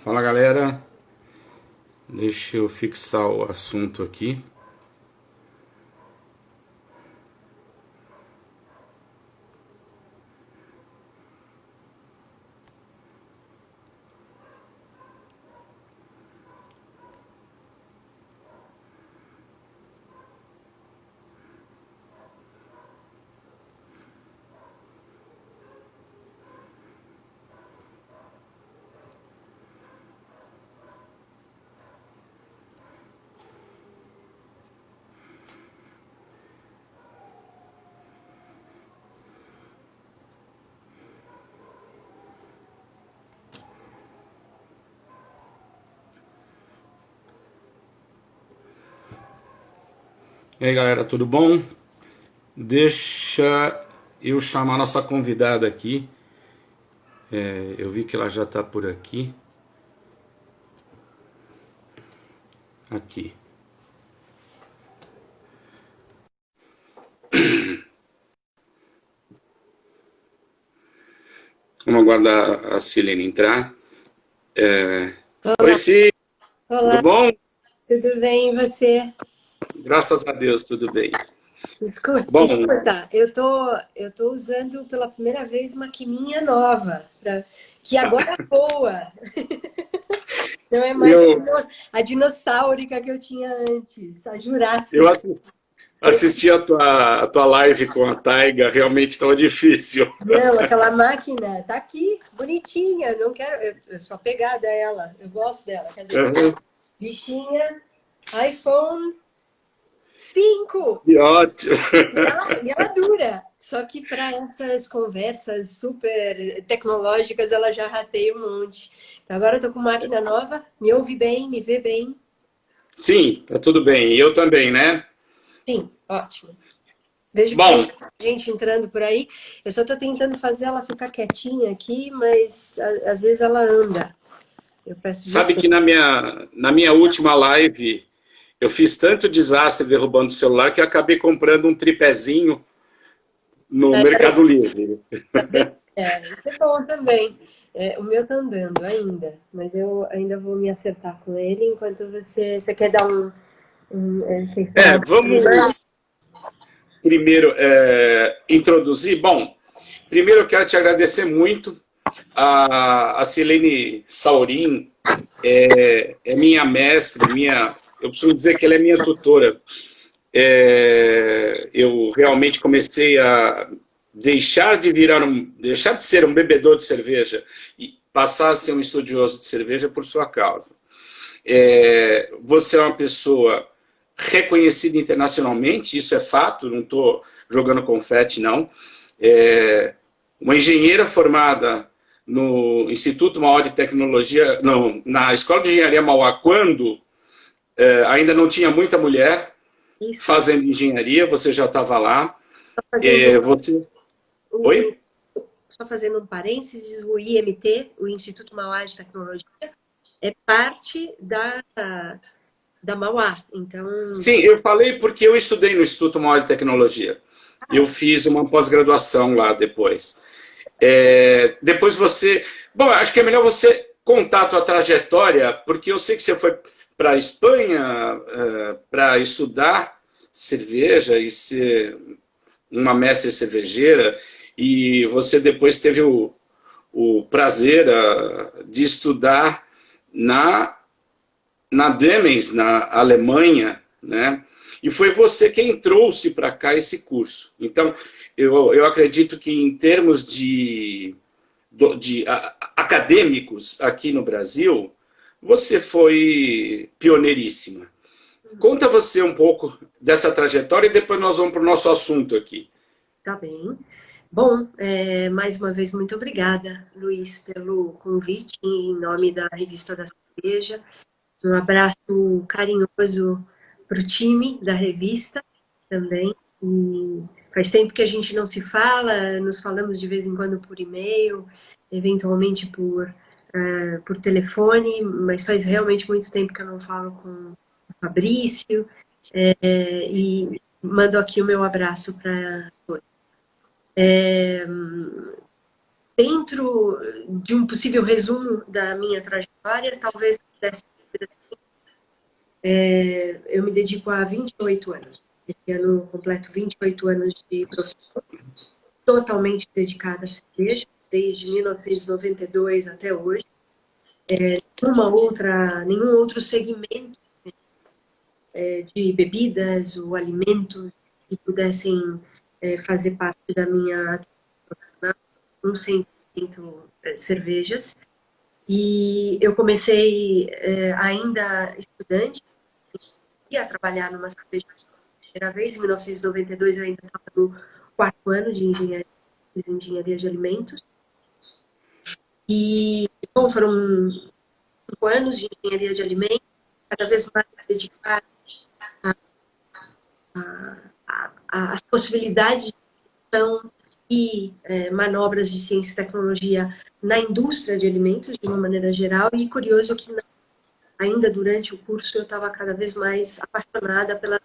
Fala galera, deixa eu fixar o assunto aqui. E aí galera, tudo bom? Deixa eu chamar a nossa convidada aqui. Eu vi que ela já está por aqui. Aqui. Vamos aguardar a Silene entrar. Oi, Olá, Sil, tudo olá, bom? tudo bem e você? Graças a Deus, tudo bem. Bom, Escuta, eu tô usando pela primeira vez maquininha nova, que agora voa. Não é mais eu, a dinossáurica que eu tinha antes, a eu Jurássica. assisti a tua live com a Taiga, realmente estava difícil. Não, aquela máquina tá aqui, bonitinha, não quero, eu sou apegada a ela, eu gosto dela. Cadê? Bichinha, iPhone 5. Que ótimo. E ela dura. Só que para essas conversas super tecnológicas, ela já rateia um monte. Então agora eu tô com máquina nova, me ouve bem, me vê bem. Sim, tá tudo bem. E eu também, né? Sim, ótimo. Vejo que tem Bom, muita gente entrando por aí. Eu só tô tentando fazer ela ficar quietinha aqui, mas às vezes ela anda. Eu peço sabe que desculpa. na minha última live eu fiz tanto desastre derrubando o celular que acabei comprando um tripézinho no É, Mercado Livre. isso é bom também. O meu tá andando ainda, mas eu ainda vou me acertar com ele enquanto você quer dar quer esperar um pouquinho mais? Vamos primeiro introduzir. Bom, primeiro eu quero te agradecer muito. A Silene Saurin é minha mestre, eu preciso dizer que ela é minha tutora. Eu realmente comecei a deixar de ser um bebedor de cerveja e passar a ser um estudioso de cerveja por sua causa. Você é uma pessoa reconhecida internacionalmente, isso é fato, não estou jogando confete, não. Uma engenheira formada no Instituto Mauá de Tecnologia, não, na Escola de Engenharia Mauá, quando ainda não tinha muita mulher Isso, fazendo engenharia, você já estava lá. só fazendo, Você. o, Oi? só fazendo um parênteses, o IMT, o Instituto Mauá de Tecnologia, é parte da Mauá. Então, Sim, eu falei porque eu estudei no Instituto Mauá de Tecnologia. Eu fiz uma pós-graduação lá depois. Depois você. Bom, acho que é melhor você contar a tua trajetória, porque eu sei que você foi para a Espanha para estudar cerveja e ser uma mestre cervejeira, e você depois teve o prazer de estudar na, na Demens, na Alemanha, né? E foi você quem trouxe para cá esse curso. Então, eu acredito que em termos de acadêmicos aqui no Brasil, você foi pioneiríssima. Conta você um pouco dessa trajetória e depois nós vamos para o nosso assunto aqui. tá bem. Bom, mais uma vez, muito obrigada, Luiz, pelo convite em nome da Revista da Cerveja. Um abraço carinhoso para o time da revista também. E faz tempo que a gente não se fala, nos falamos de vez em quando por e-mail, eventualmente por telefone, mas faz realmente muito tempo que eu não falo com o Fabrício. E mando aqui o meu abraço para todos. dentro de um possível resumo da minha trajetória, talvez pudesse dizer assim, eu me dedico há 28 anos. Esse ano completo 28 anos de profissão, totalmente dedicada à cerveja, desde 1992 até hoje. Nenhum outro segmento de bebidas ou alimentos que pudessem fazer parte da minha atividade profissional, 100% cervejas. E eu comecei ainda estudante, a trabalhar numa cervejaria pela primeira vez. Em 1992 eu ainda estava no 4º ano de engenharia de alimentos. E, bom, foram 5 anos de engenharia de alimentos, cada vez mais dedicada às possibilidades de gestão e manobras de ciência e tecnologia na indústria de alimentos, de uma maneira geral. E curioso que, ainda durante o curso, eu estava cada vez mais apaixonada pela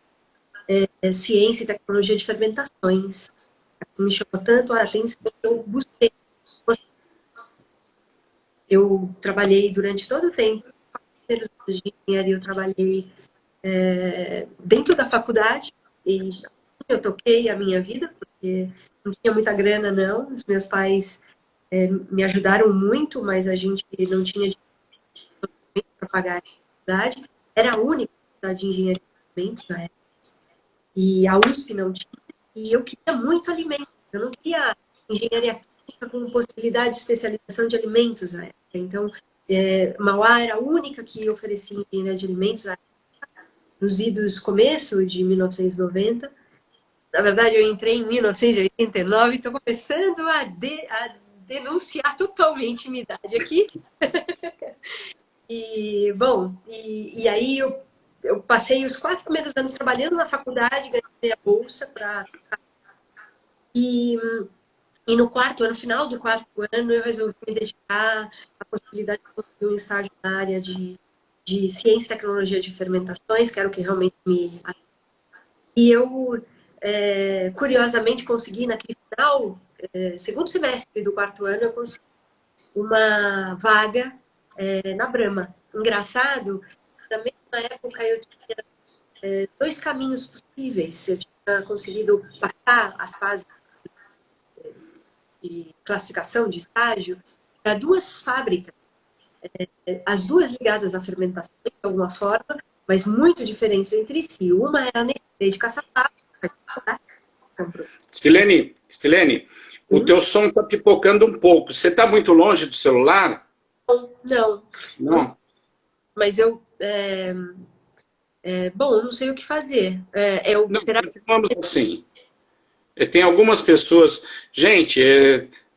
ciência e tecnologia de fermentações. Me chamou tanto a atenção que eu busquei. Eu trabalhei durante todo o tempo, primeiros anos de engenharia, eu trabalhei dentro da faculdade e eu toquei a minha vida, porque não tinha muita grana, não. Os meus pais me ajudaram muito, mas a gente não tinha dinheiro para pagar a faculdade. Era a única faculdade de engenharia de alimentos na época. E a USP não tinha. E eu queria muito alimentos. Eu não queria engenharia química com possibilidade de especialização de alimentos na época. Então, Mauá era a única que oferecia engenharia de alimentos nos idos começo de 1990. Na verdade, eu entrei em 1989 e estou começando a denunciar totalmente minha idade aqui. E, bom, e aí eu passei os 4 primeiros anos trabalhando na faculdade, ganhei a bolsa para... E no final do 4º ano, eu resolvi me dedicar à possibilidade de conseguir um estágio na área de ciência e tecnologia de fermentações, que era o que realmente me... E eu, curiosamente, consegui, naquele final, segundo semestre do 4º ano, eu consegui uma vaga na Brahma. Engraçado, na mesma época eu tinha 2 caminhos possíveis. Eu tinha conseguido passar as fases de classificação de estágio para 2 fábricas, as 2 ligadas à fermentação de alguma forma, mas muito diferentes entre si. Uma era a Nestlé de Caçapava. Silene, o teu som está pipocando um pouco. Você está muito longe do celular? Não. Não. Mas bom, eu não sei o que fazer. Continuamos assim. Tem algumas pessoas... Gente,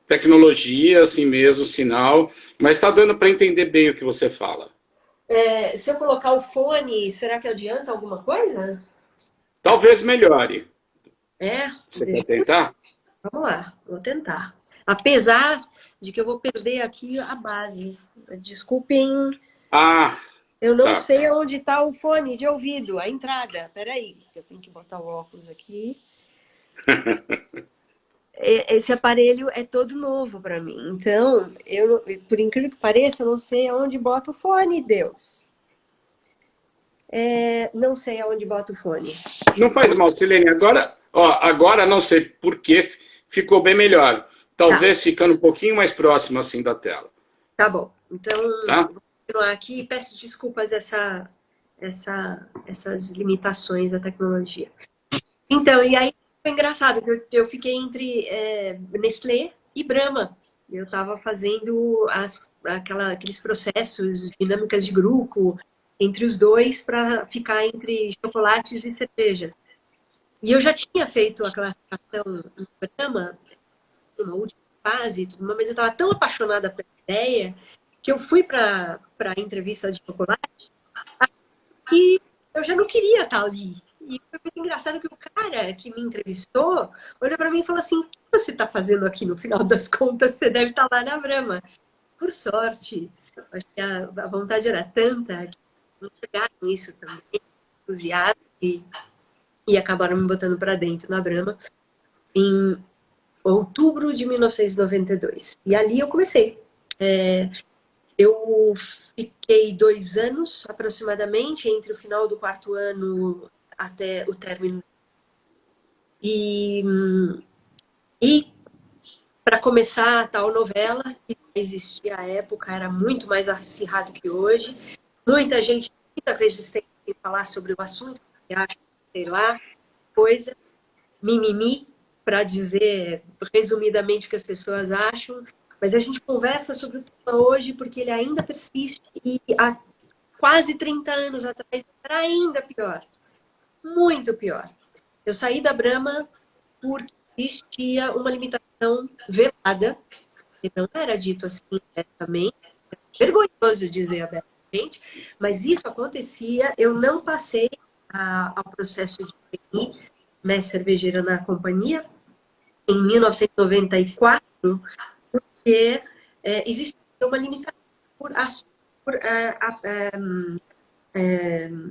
tecnologia, assim mesmo, sinal, mas está dando para entender bem o que você fala. Se eu colocar o fone, será que adianta alguma coisa? Talvez melhore. Você quer Deixa... tentar? Vamos lá, vou tentar. Apesar de que eu vou perder aqui a base. Desculpem. Eu não sei onde está o fone de ouvido, a entrada. Peraí, eu tenho que botar o óculos aqui. Esse aparelho é todo novo para mim. Então, por incrível que pareça, eu não sei aonde bota o fone, Deus. Não sei aonde bota o fone. Não faz mal, Silene. Agora não sei por que ficou bem melhor. Talvez ficando um pouquinho mais próximo assim da tela. Tá bom. Então, vou continuar aqui e peço desculpas essas limitações da tecnologia. Então, e aí foi engraçado, que eu fiquei entre Nestlé e Brahma. Eu estava fazendo aqueles processos, dinâmicas de grupo, entre os dois, para ficar entre chocolates e cervejas. E eu já tinha feito a classificação no Brahma, numa última fase, mas eu estava tão apaixonada pela ideia que eu fui para a entrevista de chocolate e eu já não queria estar ali. E foi muito engraçado que o cara que me entrevistou olhou para mim e falou assim: o que você está fazendo aqui? No final das contas, você deve estar lá na Brahma. Por sorte, acho que a vontade era tanta que me pegaram isso também, entusiasmo, e acabaram me botando para dentro na Brahma. outubro de 1992. E ali eu comecei. Eu fiquei 2 anos, aproximadamente, entre o final do 4º ano até o término. E para começar a tal novela, que existia à época, era muito mais acirrado que hoje. Muita gente, muita resistência em falar sobre o assunto, que acha, sei lá, coisa, mimimi, para dizer resumidamente o que as pessoas acham. Mas a gente conversa sobre o tema hoje porque ele ainda persiste e há quase 30 anos atrás era ainda pior, muito pior. Eu saí da Brahma porque existia uma limitação velada, que não era dito assim abertamente, é vergonhoso dizer abertamente, mas isso acontecia, eu não passei ao processo de trainee, mestre cervejeira na companhia, em 1994, porque existia uma limitação por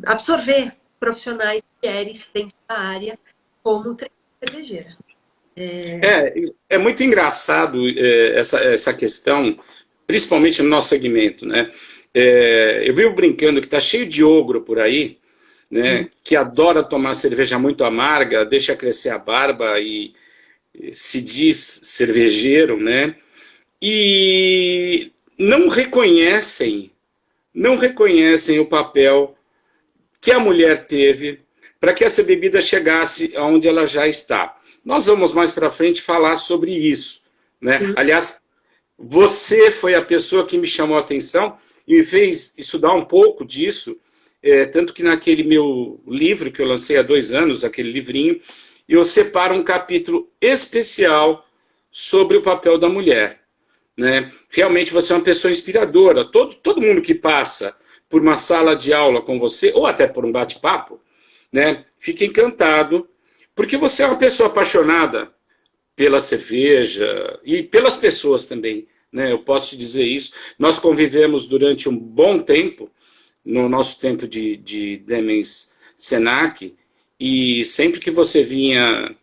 absorver profissionais mulheres dentro da área como cervejeira. É muito engraçado essa questão, principalmente no nosso segmento, né? Eu vivo brincando que está cheio de ogro por aí, né? Que adora tomar cerveja muito amarga, deixa crescer a barba e se diz cervejeiro, né? E não reconhecem o papel que a mulher teve para que essa bebida chegasse aonde ela já está. Nós vamos mais para frente falar sobre isso, né? Aliás, você foi a pessoa que me chamou a atenção e me fez estudar um pouco disso, tanto que naquele meu livro que eu lancei há 2 anos, aquele livrinho, eu separo um capítulo especial sobre o papel da mulher, né? Realmente você é uma pessoa inspiradora. Todo mundo que passa por uma sala de aula com você, ou até por um bate-papo, né, fica encantado, porque você é uma pessoa apaixonada pela cerveja e pelas pessoas também, né? Eu posso te dizer isso. Nós convivemos durante um bom tempo, no nosso tempo de Demens Senac, e sempre que você vinha,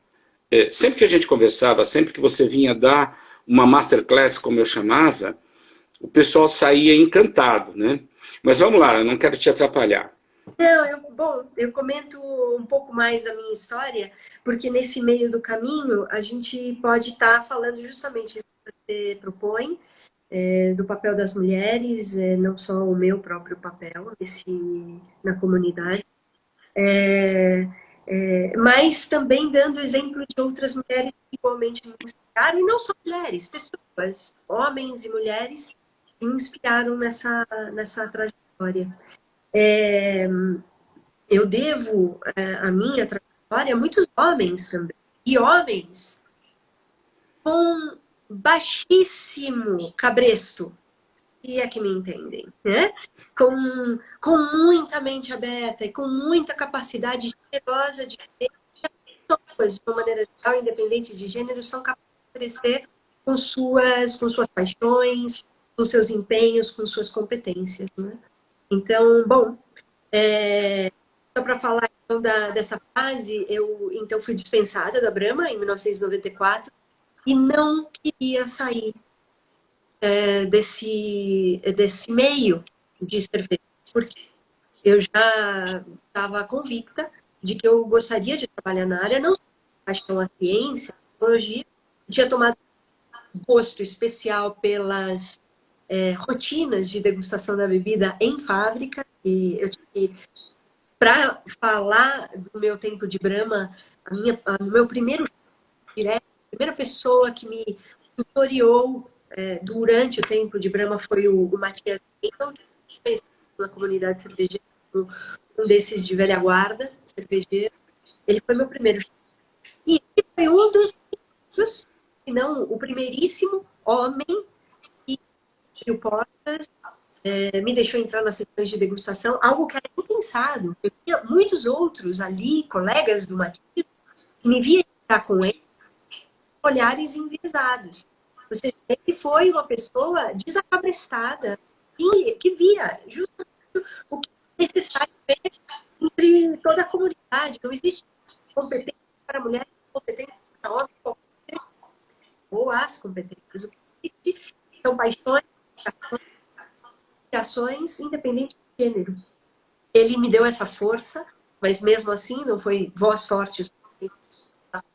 sempre que a gente conversava, sempre que você vinha dar uma masterclass, como eu chamava, o pessoal saía encantado, né? Mas vamos lá, eu não quero te atrapalhar. Não, eu comento um pouco mais da minha história, porque nesse meio do caminho a gente pode estar falando justamente isso que você propõe, do papel das mulheres, não só o meu próprio papel na comunidade, mas também dando exemplo de outras mulheres que igualmente me inspiraram, e não só mulheres, pessoas, homens e mulheres, que me inspiraram nessa trajetória. Eu devo a minha trajetória a muitos homens também. E homens com baixíssimo cabresto, se é que me entendem, né? Com muita mente aberta e com muita capacidade generosa de ver que as pessoas, de uma maneira geral, independente de gênero, são capazes de crescer com suas paixões, com seus empenhos, com suas competências, né? Então, bom, só para falar então, dessa fase, eu então fui dispensada da Brahma em 1994 e não queria sair desse meio de cerveja, porque eu já estava convicta de que eu gostaria de trabalhar na área, não só paixão a ciência, a tecnologia, tinha tomado gosto especial pelas rotinas de degustação da bebida em fábrica, e eu tive para falar do meu tempo de Brahma, o meu primeiro direto, a primeira pessoa que me tutoriou durante o tempo de Brahma foi o Matias Engel, na comunidade cervejeira, um desses de velha guarda, cervejeiro. Ele foi meu primeiro. E ele foi um dos primeiros, se não o primeiríssimo homem que abriu portas, me deixou entrar nas sessões de degustação, algo que era impensado. Eu tinha muitos outros ali, colegas do Matias, que me via entrar com ele, olhares enviesados. Ou seja, ele foi uma pessoa desacabrestada que via justamente o que é necessário ver entre toda a comunidade. Não existe competência para mulher, competência para homem, ou as competências. O que existe são paixões, aspirações, independente de gênero. Ele me deu essa força, mas mesmo assim não foi voz forte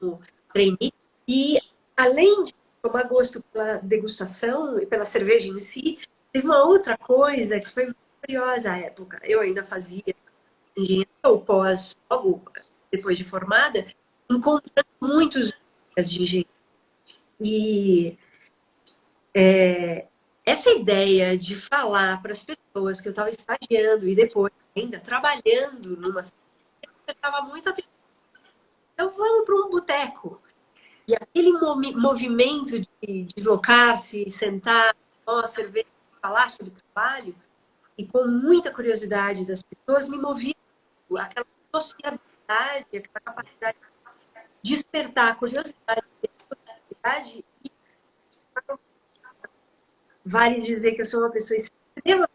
o trainee. E além de tomar gosto pela degustação e pela cerveja em si, teve uma outra coisa que foi muito curiosa à época. Eu ainda fazia engenharia ou pós, logo depois de formada, encontrando muitos de engenharia. E essa ideia de falar para as pessoas que eu estava estagiando e depois ainda trabalhando numa eu estava muito atenta. Então vamos para um boteco. E aquele movimento de deslocar-se, sentar, tomar uma cerveja, falar sobre trabalho, e com muita curiosidade das pessoas, me movia aquela sociabilidade, aquela capacidade de despertar a curiosidade e vale dizer que eu sou uma pessoa extrema,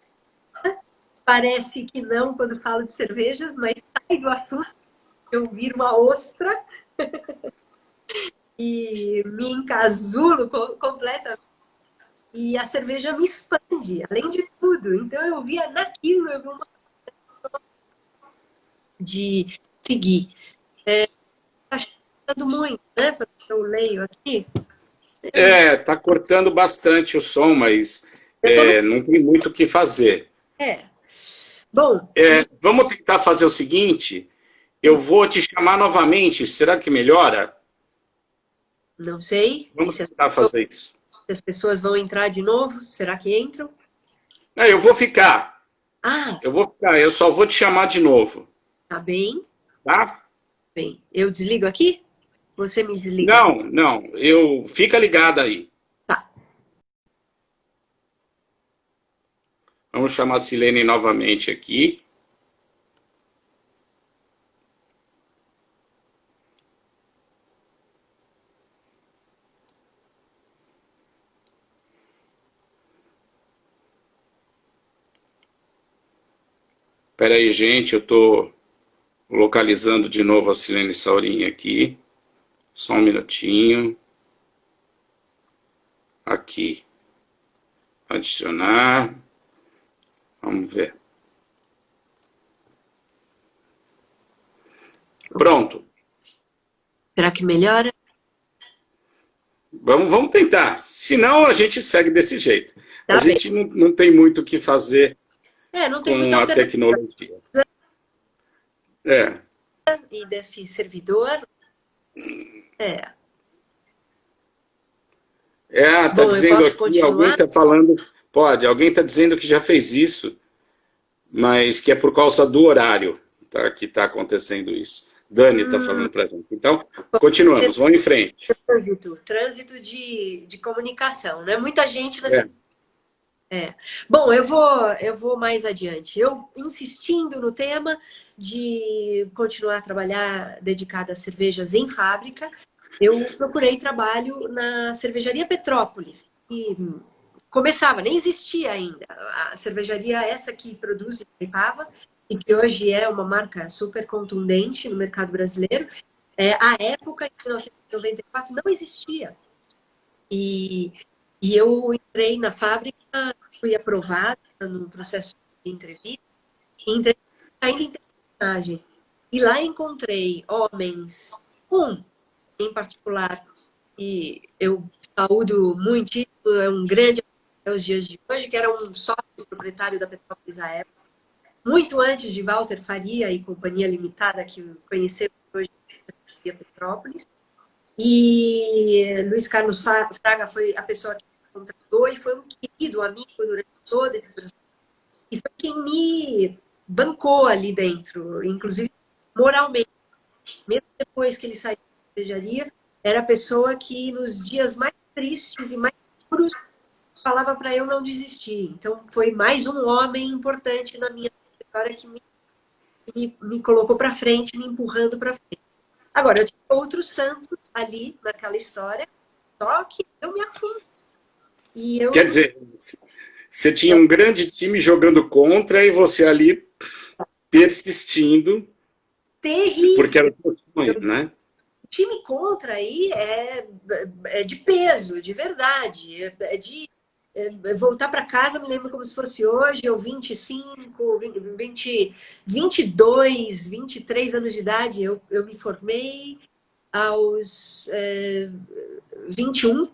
parece que não quando falo de cervejas, mas sai do assunto, eu viro uma ostra e me encasulo completamente. E a cerveja me expande, além de tudo. Então eu via naquilo, eu vi uma de seguir. Tá chutando muito, né? Porque eu leio aqui. Tá cortando bastante o som, mas não tem muito o que fazer. Bom. Vamos tentar fazer o seguinte, eu vou te chamar novamente, será que melhora? Não sei. Vamos tentar fazer isso. As pessoas vão entrar de novo? Será que entram? Eu vou ficar. Ah! Eu vou ficar, eu só vou te chamar de novo. Tá bem. Tá? Bem, eu desligo aqui? Você me desliga? Não, fica ligada aí. Tá. Vamos chamar a Silene novamente aqui. Espera aí, gente, eu estou localizando de novo a Silene Saurinha aqui. Só um minutinho. Aqui. Adicionar. Vamos ver. Pronto. Será que melhora? Vamos tentar. Senão a gente segue desse jeito. Tá a bem. gente não tem muito o que fazer não tem com a tecnologia. E desse servidor. Tá dizendo aqui, alguém está falando, alguém está dizendo que já fez isso, mas que é por causa do horário, tá, que está acontecendo isso. Dani está falando para a gente. Então, continuamos, vamos em frente. Trânsito de comunicação, né? Muita gente... Bom, eu vou mais adiante. Eu insistindo no tema de continuar a trabalhar dedicada a cervejas em fábrica, eu procurei trabalho na cervejaria Petrópolis, que começava, nem existia ainda. A cervejaria essa que produz e Itaipava, e que hoje é uma marca super contundente no mercado brasileiro, à época, em 1994, não existia. E eu entrei na fábrica, fui aprovada no processo de entrevista, ainda em treinagem. E lá encontrei homens, em particular, e eu saúdo muitíssimo, é um grande até os dias de hoje, que era um sócio proprietário da Petrópolis à época, muito antes de Walter Faria e Companhia Limitada, que conhecemos hoje a Petrópolis. E Luiz Carlos Fraga foi a pessoa que me contratou e foi um querido amigo durante todo esse processo. E foi quem me bancou ali dentro, inclusive moralmente. Mesmo depois que ele saiu da cervejaria, era a pessoa que nos dias mais tristes e mais duros falava para eu não desistir. Então foi mais um homem importante na minha história que me colocou para frente, me empurrando para frente. Agora, eu tinha outros tantos ali naquela história, só que eu me afundo. Quer dizer, você tinha um grande time jogando contra e você ali persistindo. Terrível. Porque era o seu sonho, né? time contra aí é de peso, de verdade. Voltar para casa, me lembro como se fosse hoje, eu 25, 20, 22, 23 anos de idade, eu me formei aos 21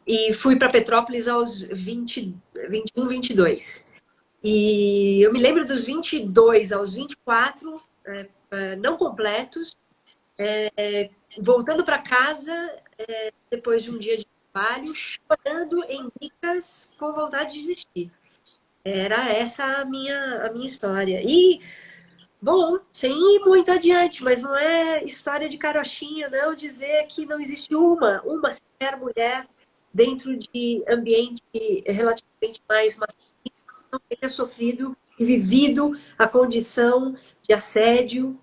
e fui para Petrópolis aos 21, 22. E eu me lembro dos 22 aos 24, não completos, voltando para casa depois de um dia de trabalho, chorando em bicas com vontade de desistir. Era essa a minha história. E, bom, sem ir muito adiante, mas não é história de carochinha, não, dizer que não existe uma sequer mulher dentro de ambiente relativamente mais masculino que não tenha sofrido e vivido a condição de assédio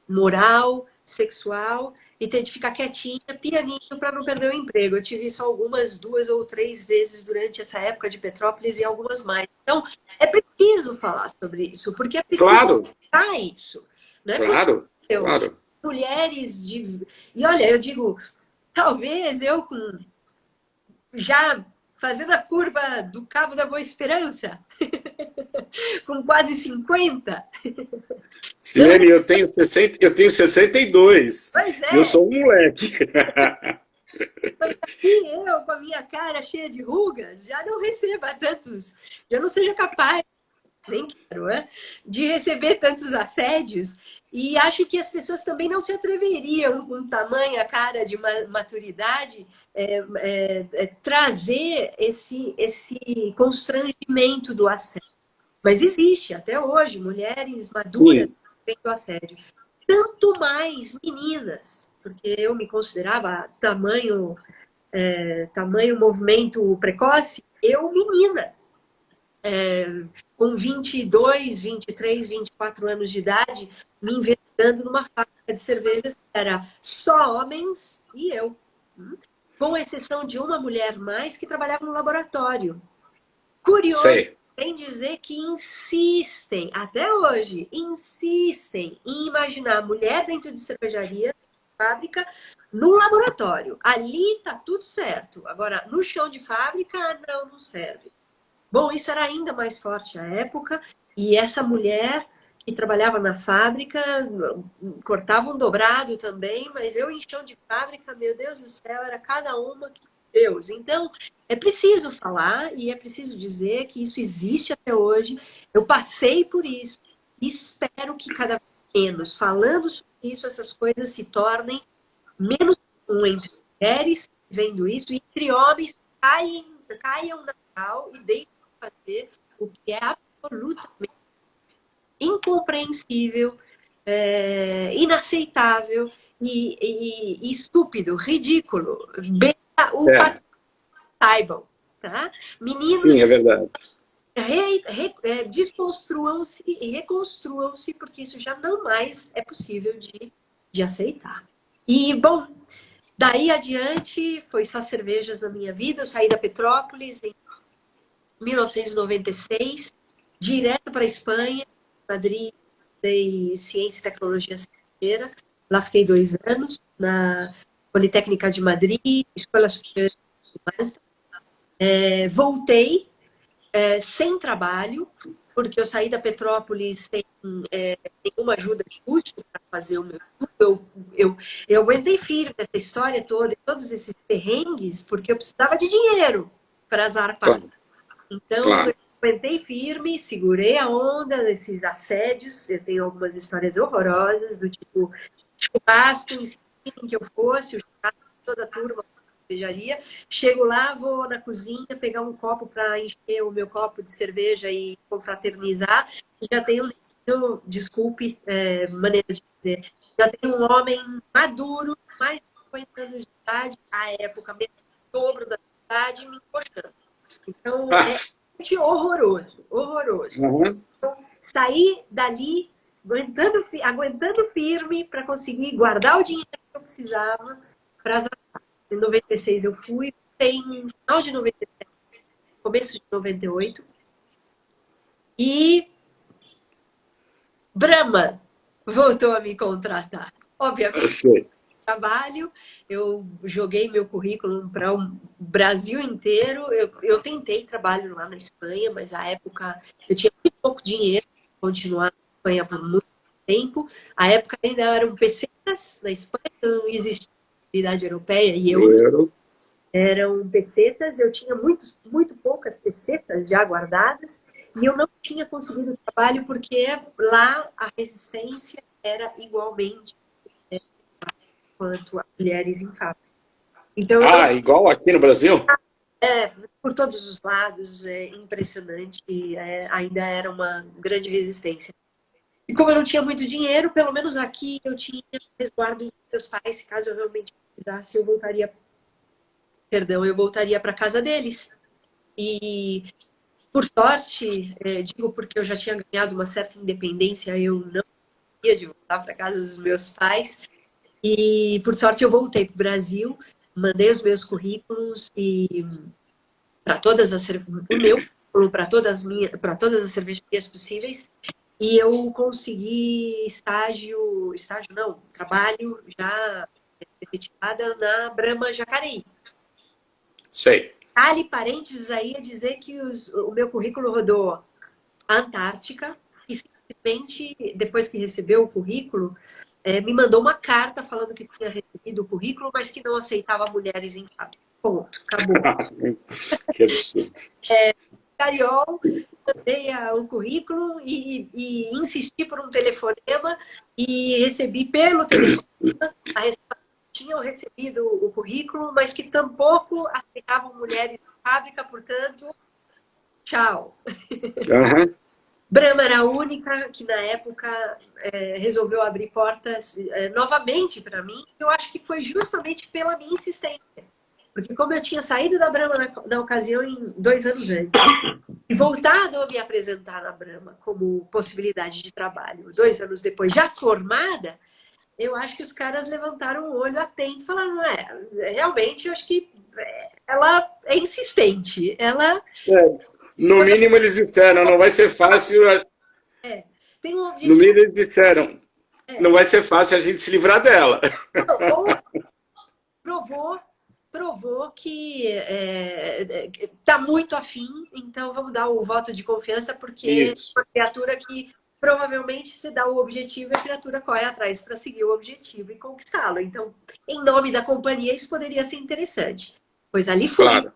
moral, sexual, e ter de ficar quietinha, pianinho, para não perder o emprego. Eu tive isso algumas 2 ou 3 vezes durante essa época de Petrópolis e algumas mais. Então, é preciso falar sobre isso, porque é preciso Claro, falar isso. Não é claro, possível. claro. Mulheres de... E olha, eu digo, talvez eu com já fazendo a curva do Cabo da Boa Esperança, com quase 50. Silene, eu tenho 62. Pois E eu é. sou um moleque. E eu, com a minha cara cheia de rugas, já não receba tantos, já não seja capaz, nem quero, de receber tantos assédios. E acho que as pessoas também não se atreveriam, com tamanha cara de maturidade, trazer esse constrangimento do assédio. Mas existe, até hoje, mulheres maduras Sim, do assédio. Tanto mais meninas, porque eu me considerava tamanho movimento precoce, eu menina, com 22, 23, 24 anos de idade, me enveredando numa fábrica de cervejas que era só homens e eu, com exceção de uma mulher mais que trabalhava no laboratório. Curioso, sei. tem dizer que insistem, até hoje, insistem em imaginar a mulher dentro de cervejaria, fábrica, no laboratório. Ali tá tudo certo. Agora, no chão de fábrica, não serve. Bom, isso era ainda mais forte à época, e essa mulher que trabalhava na fábrica cortava um dobrado também, mas eu em chão de fábrica, meu Deus do céu, era cada uma que Deus. Então, é preciso falar e é preciso dizer que isso existe até hoje. Eu passei por isso e espero que cada vez menos, falando sobre isso, essas coisas se tornem menos comum entre mulheres, vendo isso, e entre homens caiam na cal e deixem de fazer o que é absolutamente incompreensível, inaceitável e estúpido, ridículo. O É, saibam, tá? Meninos, sim, é verdade. desconstruam-se e reconstruam-se, porque isso já não mais é possível de aceitar. E, bom, daí adiante foi só cervejas na minha vida. Eu saí da Petrópolis em 1996, direto para a Espanha, Madrid, estudei Ciência e Tecnologia Cervejeira. Lá fiquei 2 anos, na Politécnica de Madrid, Escola Superior de Malta. Voltei sem trabalho, porque eu saí da Petrópolis sem nenhuma ajuda de custo para fazer o meu estudo. Eu aguentei firme essa história toda, todos esses perrengues, porque eu precisava de dinheiro para zarpar. Claro, Então, eu claro. aguentei firme, segurei a onda desses assédios. Eu tenho algumas histórias horrorosas, do tipo churrasco, insistirem que eu fosse, o churrasco de toda a turma, cervejaria. Chego lá, vou na cozinha pegar um copo para encher o meu copo de cerveja e confraternizar. E já tem desculpe, maneira de dizer, já tem um homem maduro, mais de 50 anos de idade, à época, mesmo o dobro da idade, me encoxando. Então, Ah, é horroroso, horroroso. uhum. Então, sair dali aguentando firme para conseguir guardar o dinheiro que eu precisava para as. Em 96 eu fui, tem final de 97, começo de 98. E Brahma voltou a me contratar. Eu Obviamente, sei. trabalho, eu joguei meu currículo para o Brasil inteiro. Eu tentei trabalho lá na Espanha, mas à época eu tinha muito pouco dinheiro para continuar na Espanha por muito tempo. À época ainda eram pesetas na Espanha, não existia a idade europeia e euros. Euro. Eram pesetas, eu tinha muito poucas pesetas já guardadas e eu não tinha conseguido trabalho porque lá a resistência era igualmente quanto a mulheres em fábrica. Então, eu não, Igual aqui no Brasil? por todos os lados, é impressionante, ainda era uma grande resistência. E como eu não tinha muito dinheiro, pelo menos aqui eu tinha resguardo dos meus pais, se caso eu realmente precisasse, eu voltaria para casa deles. E, por sorte, digo porque eu já tinha ganhado uma certa independência, eu não ia de voltar para casa dos meus pais. E, por sorte, eu voltei para o Brasil, mandei os meus currículos e para todas as para todas as cervejarias possíveis, e eu consegui estágio não, trabalho já efetivada na Brahma Jacareí. Sei. Ali, parênteses aí, a dizer que o meu currículo rodou a Antártica e simplesmente, depois que recebeu o currículo, me mandou uma carta falando que tinha recebido o currículo, mas que não aceitava mulheres em fábrica. Ponto, acabou. Que absurdo. Cariol, mandei o currículo e insisti por um telefonema e recebi pelo telefonema a resposta que tinham recebido o currículo, mas que tampouco aceitavam mulheres em fábrica, portanto, tchau. Uhum. Brahma era a única que, na época, resolveu abrir portas novamente para mim. Eu acho que foi justamente pela minha insistência. Porque como eu tinha saído da Brahma na ocasião em 2 anos antes, e voltado a me apresentar na Brahma como possibilidade de trabalho 2 anos depois, já formada, eu acho que os caras levantaram o olho atento e falaram, realmente, eu acho que ela é insistente. Ela... No mínimo eles disseram, não vai ser fácil. Tem um No objetivo... mínimo eles disseram, não vai ser fácil a gente se livrar dela. Provou que está muito afim, então vamos dar o voto de confiança, porque Isso. é uma criatura que provavelmente, se dá o objetivo, a criatura corre atrás para seguir o objetivo e conquistá-lo. Então, em nome da companhia, isso poderia ser interessante. Pois ali fui. Claro.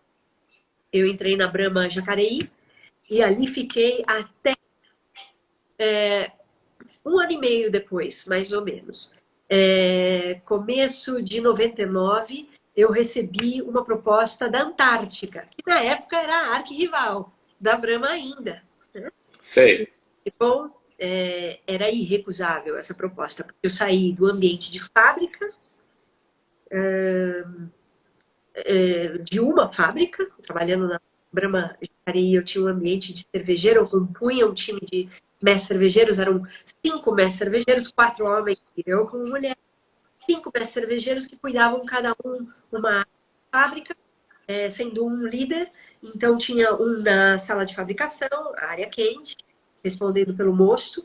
Eu entrei na Brahma Jacareí e ali fiquei até 1 ano e meio depois, mais ou menos. Começo de 99, eu recebi uma proposta da Antártica, que na época era a arquirrival da Brahma ainda. Né? Sei. Bom, era irrecusável essa proposta, porque eu saí do ambiente de fábrica, de uma fábrica, trabalhando na Brahma Jacareí, eu tinha um ambiente de cervejeiro, eu compunha um time de mestres cervejeiros, eram 5 mestres cervejeiros, 4 homens e eu como mulher, 5 mestres cervejeiros que cuidavam cada um uma fábrica, sendo um líder. Então tinha um na sala de fabricação, a área quente, respondendo pelo mosto,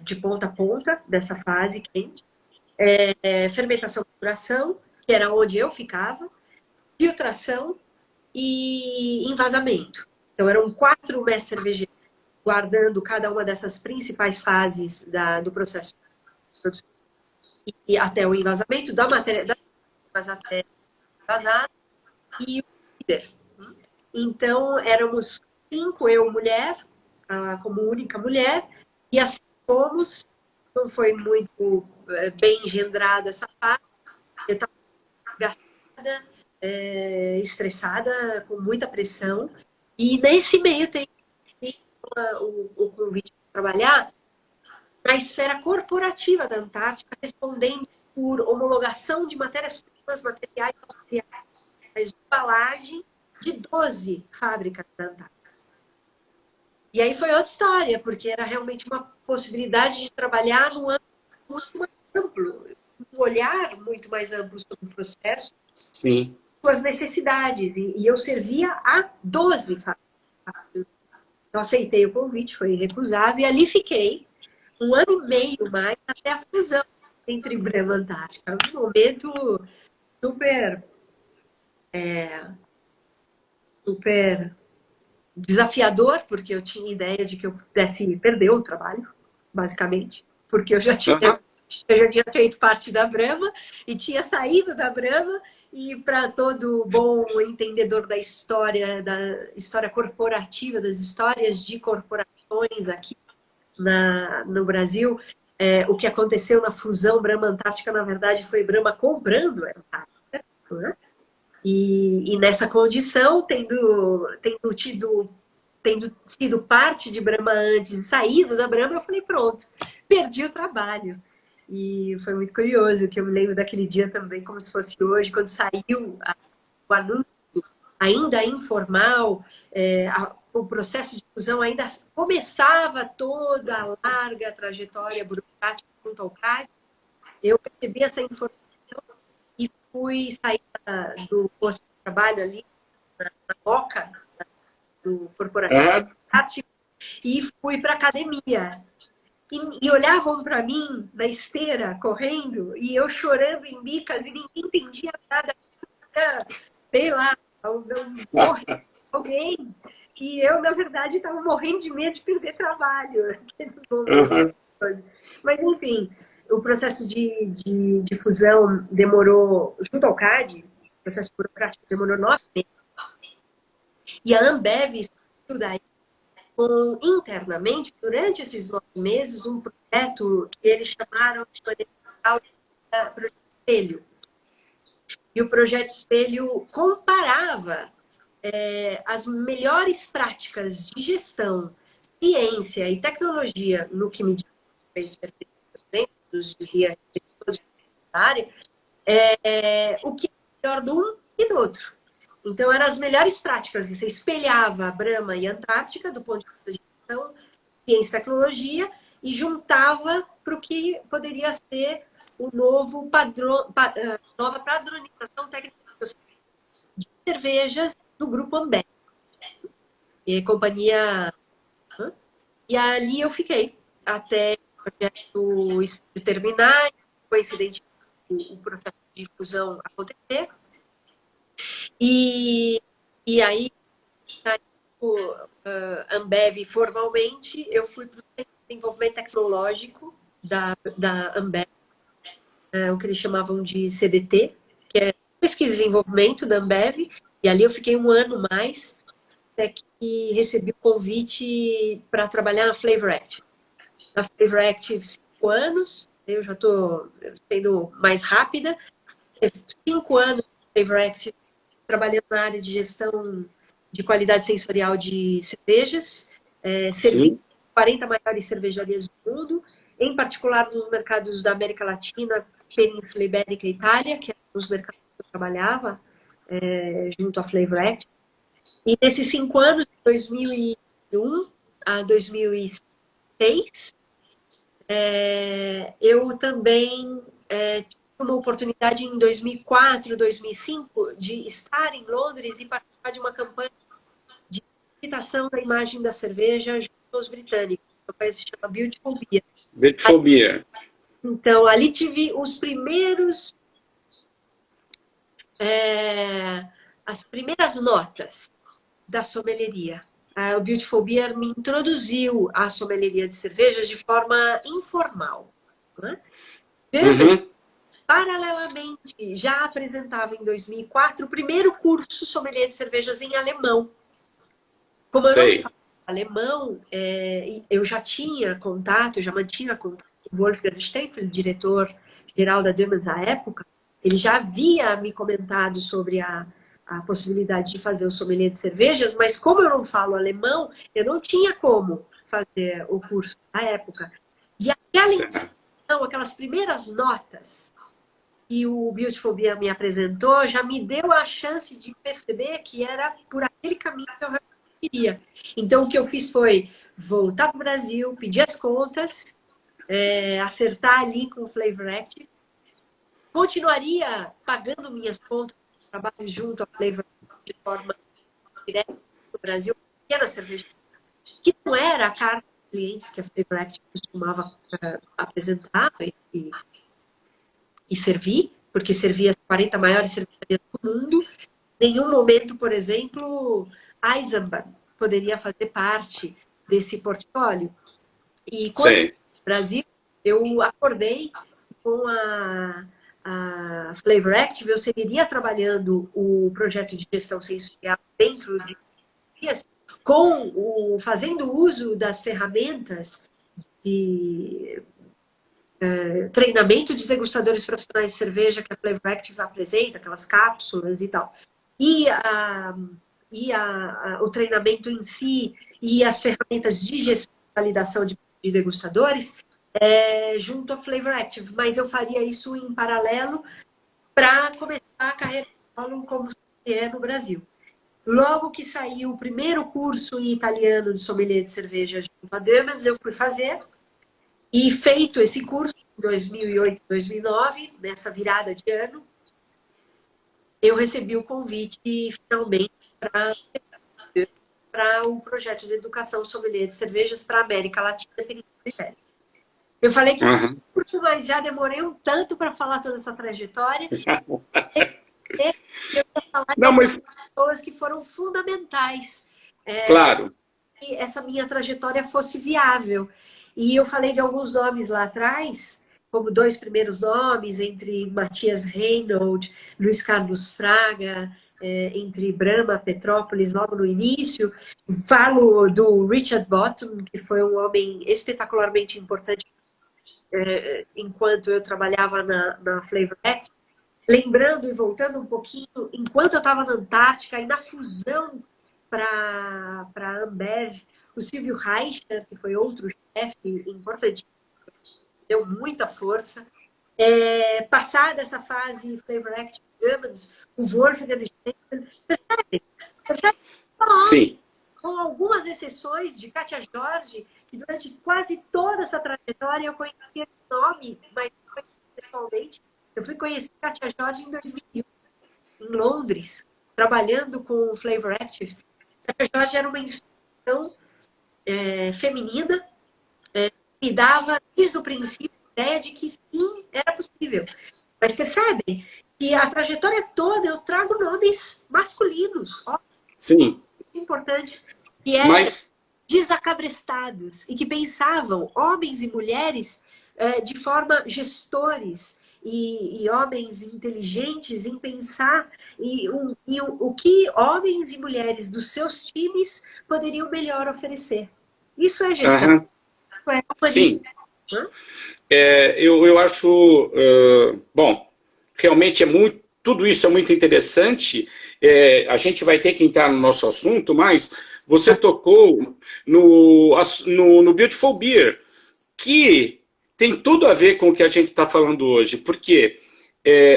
de ponta a ponta dessa fase quente, fermentação e maturação, que era onde eu ficava, filtração e envasamento. Então eram 4 mestres cervejeiros guardando cada uma dessas principais fases do processo de produção e até o envasamento da matéria, mas até envasada, e o líder. Então éramos 5, eu mulher, como única mulher, e assim fomos. Não foi muito bem engendrada essa parte. Eu estava gastada, estressada, com muita pressão. E nesse meio tempo, o convite para trabalhar na esfera corporativa da Antártica, respondendo por homologação de matérias-primas, materiais auxiliares de embalagem de 12 fábricas da Antártica. E aí foi outra história, porque era realmente uma possibilidade de trabalhar num âmbito muito mais amplo, um olhar muito mais amplo sobre o processo, Sim. suas necessidades. E eu servia a 12 fábricas. Eu aceitei o convite, foi irrecusável, e ali fiquei 1 ano e meio mais até a fusão entre Brahma e Antártica. Era um momento super, super desafiador, porque eu tinha ideia de que eu pudesse perder o trabalho, basicamente, porque Aham. eu já tinha feito parte da Brahma e tinha saído da Brahma, e para todo bom entendedor da história corporativa, das histórias de corporações aqui no Brasil, o que aconteceu na fusão Brahma-Antártica, na verdade, foi Brahma comprando a Antártica, né? E nessa condição, tendo sido parte de Brahma antes e saído da Brahma, eu falei, pronto, perdi o trabalho. E foi muito curioso, que eu me lembro daquele dia também, como se fosse hoje, quando saiu o anúncio, ainda informal, o processo de fusão ainda começava toda a larga trajetória burocrática junto ao CAD. Eu recebi essa informação e fui sair do posto de trabalho ali, na Moca, do corporativo, Aham. e fui para a academia. E olhavam para mim na esteira, correndo, e eu chorando em bicas, e ninguém entendia nada. Sei lá, morre alguém. E eu, na verdade, estava morrendo de medo de perder trabalho naquele momento. Aham. Mas, enfim, o processo de fusão demorou, junto ao CAD, o processo burocrático demorou 9 meses. E a Ambev surgiu daí internamente, durante esses 9 meses, um projeto que eles chamaram de Projeto Espelho. E o Projeto Espelho comparava as melhores práticas de gestão, ciência e tecnologia no que me diz respeito a serviços, nos dizia todos da área, o que é melhor de um e do outro. Então, eram as melhores práticas. Você espelhava a Brahma e a Antártica, do ponto de vista de gestão, ciência e tecnologia, e juntava para o que poderia ser o novo nova padronização técnica de cervejas do Grupo Ambev. E companhia. E ali eu fiquei até o projeto terminar, coincidentemente o processo de fusão acontecer. E aí, Ambev formalmente, eu fui para o Centro de Desenvolvimento Tecnológico da Ambev, o que eles chamavam de CDT, que é Pesquisa e Desenvolvimento da Ambev, e ali eu fiquei um ano mais, até que recebi o convite para trabalhar na Flavor Active. Na Flavor Active, 5 anos, eu já estou sendo mais rápida, 5 anos na Flavor Active, trabalhando na área de gestão de qualidade sensorial de cervejas, servindo 40 maiores cervejarias do mundo, em particular nos mercados da América Latina, Península Ibérica e Itália, que eram os mercados que eu trabalhava, junto à Flavor Act. E nesses 5 anos, de 2001 a 2006, eu também tive uma oportunidade em 2004, 2005, de estar em Londres e participar de uma campanha de visitação da imagem da cerveja junto aos britânicos. O país se chama Beautiful Beer. Beautiful Beer. Então, ali tive as primeiras notas da sommelieria. O Beautiful Beer me introduziu à sommelieria de cervejas de forma informal. Né? Uhum. Paralelamente, já apresentava em 2004 o primeiro curso sommelier de cervejas em alemão. Como eu não falo alemão, eu já tinha contato, eu já mantinha contato com o Wolfgang Steinfeld, diretor-geral da Dürmens à época. Ele já havia me comentado sobre a possibilidade de fazer o sommelier de cervejas, mas como eu não falo alemão, eu não tinha como fazer o curso na época. E aquelas primeiras notas que o Beautiful Beer me apresentou já me deu a chance de perceber que era por aquele caminho que eu queria. Então, o que eu fiz foi voltar para o Brasil, pedir as contas, acertar ali com o Flavor Active, continuaria pagando minhas contas, trabalho junto ao Flavor de forma direta no Brasil, pequena cerveja, que não era a carta de clientes que a Flavor Active costumava apresentar, e e servi, porque servi as 40 maiores cervejarias do mundo. Em nenhum momento, por exemplo, Eisenbahn poderia fazer parte desse portfólio. E quando eu fui Sei. no Brasil, eu acordei com a Flavor Active, eu seguiria trabalhando o projeto de gestão sensorial dentro de dias, fazendo uso das ferramentas de treinamento de degustadores profissionais de cerveja que a Flavor Active apresenta, aquelas cápsulas e tal. O treinamento em si e as ferramentas de gestão e validação de degustadores junto à Flavor Active. Mas eu faria isso em paralelo para começar a carreira como sommelier no Brasil. Logo que saiu o primeiro curso em italiano de sommelier de cerveja junto a Dömens, eu fui fazer. E feito esse curso em 2008, 2009, nessa virada de ano, eu recebi o convite finalmente para um projeto de educação sommelier de cervejas para a América Latina e Península Ibérica. Eu falei que curto, mas já demorei um tanto para falar toda essa trajetória. Eu ia falar Não, mas... pessoas que foram fundamentais. Claro. Que essa minha trajetória fosse viável. E eu falei de alguns nomes lá atrás, como 2 primeiros nomes, entre Matias Reynolds, Luiz Carlos Fraga, entre Brahma, Petrópolis, logo no início. Falo do Richard Bottom, que foi um homem espetacularmente importante enquanto eu trabalhava na Flavor Act. Lembrando e voltando um pouquinho, enquanto eu estava na Antártica e na fusão para a Ambev, o Silvio Reicher, que foi outro chefe importante, deu muita força. Passada essa fase Flavor Act, o Wolfgang Steiner, percebe? Sim. Com algumas exceções de Kátia Jorge, que durante quase toda essa trajetória eu conhecia o nome, mas pessoalmente, eu fui conhecer Kátia Jorge em 2001, em Londres, trabalhando com o Flavor Active. Kátia Jorge era uma instituição feminina, me dava desde o princípio a ideia de que sim, era possível. Mas percebem que a trajetória toda eu trago nomes masculinos, sim, importantes, que desacabrestados e que pensavam, homens e mulheres, de forma gestores e homens inteligentes em pensar o que homens e mulheres dos seus times poderiam melhor oferecer. Isso é gestão. Sim. Eu acho... bom, realmente tudo isso é muito interessante. A gente vai ter que entrar no nosso assunto, mas você tocou no Beautiful Beer, que tem tudo a ver com o que a gente está falando hoje, porque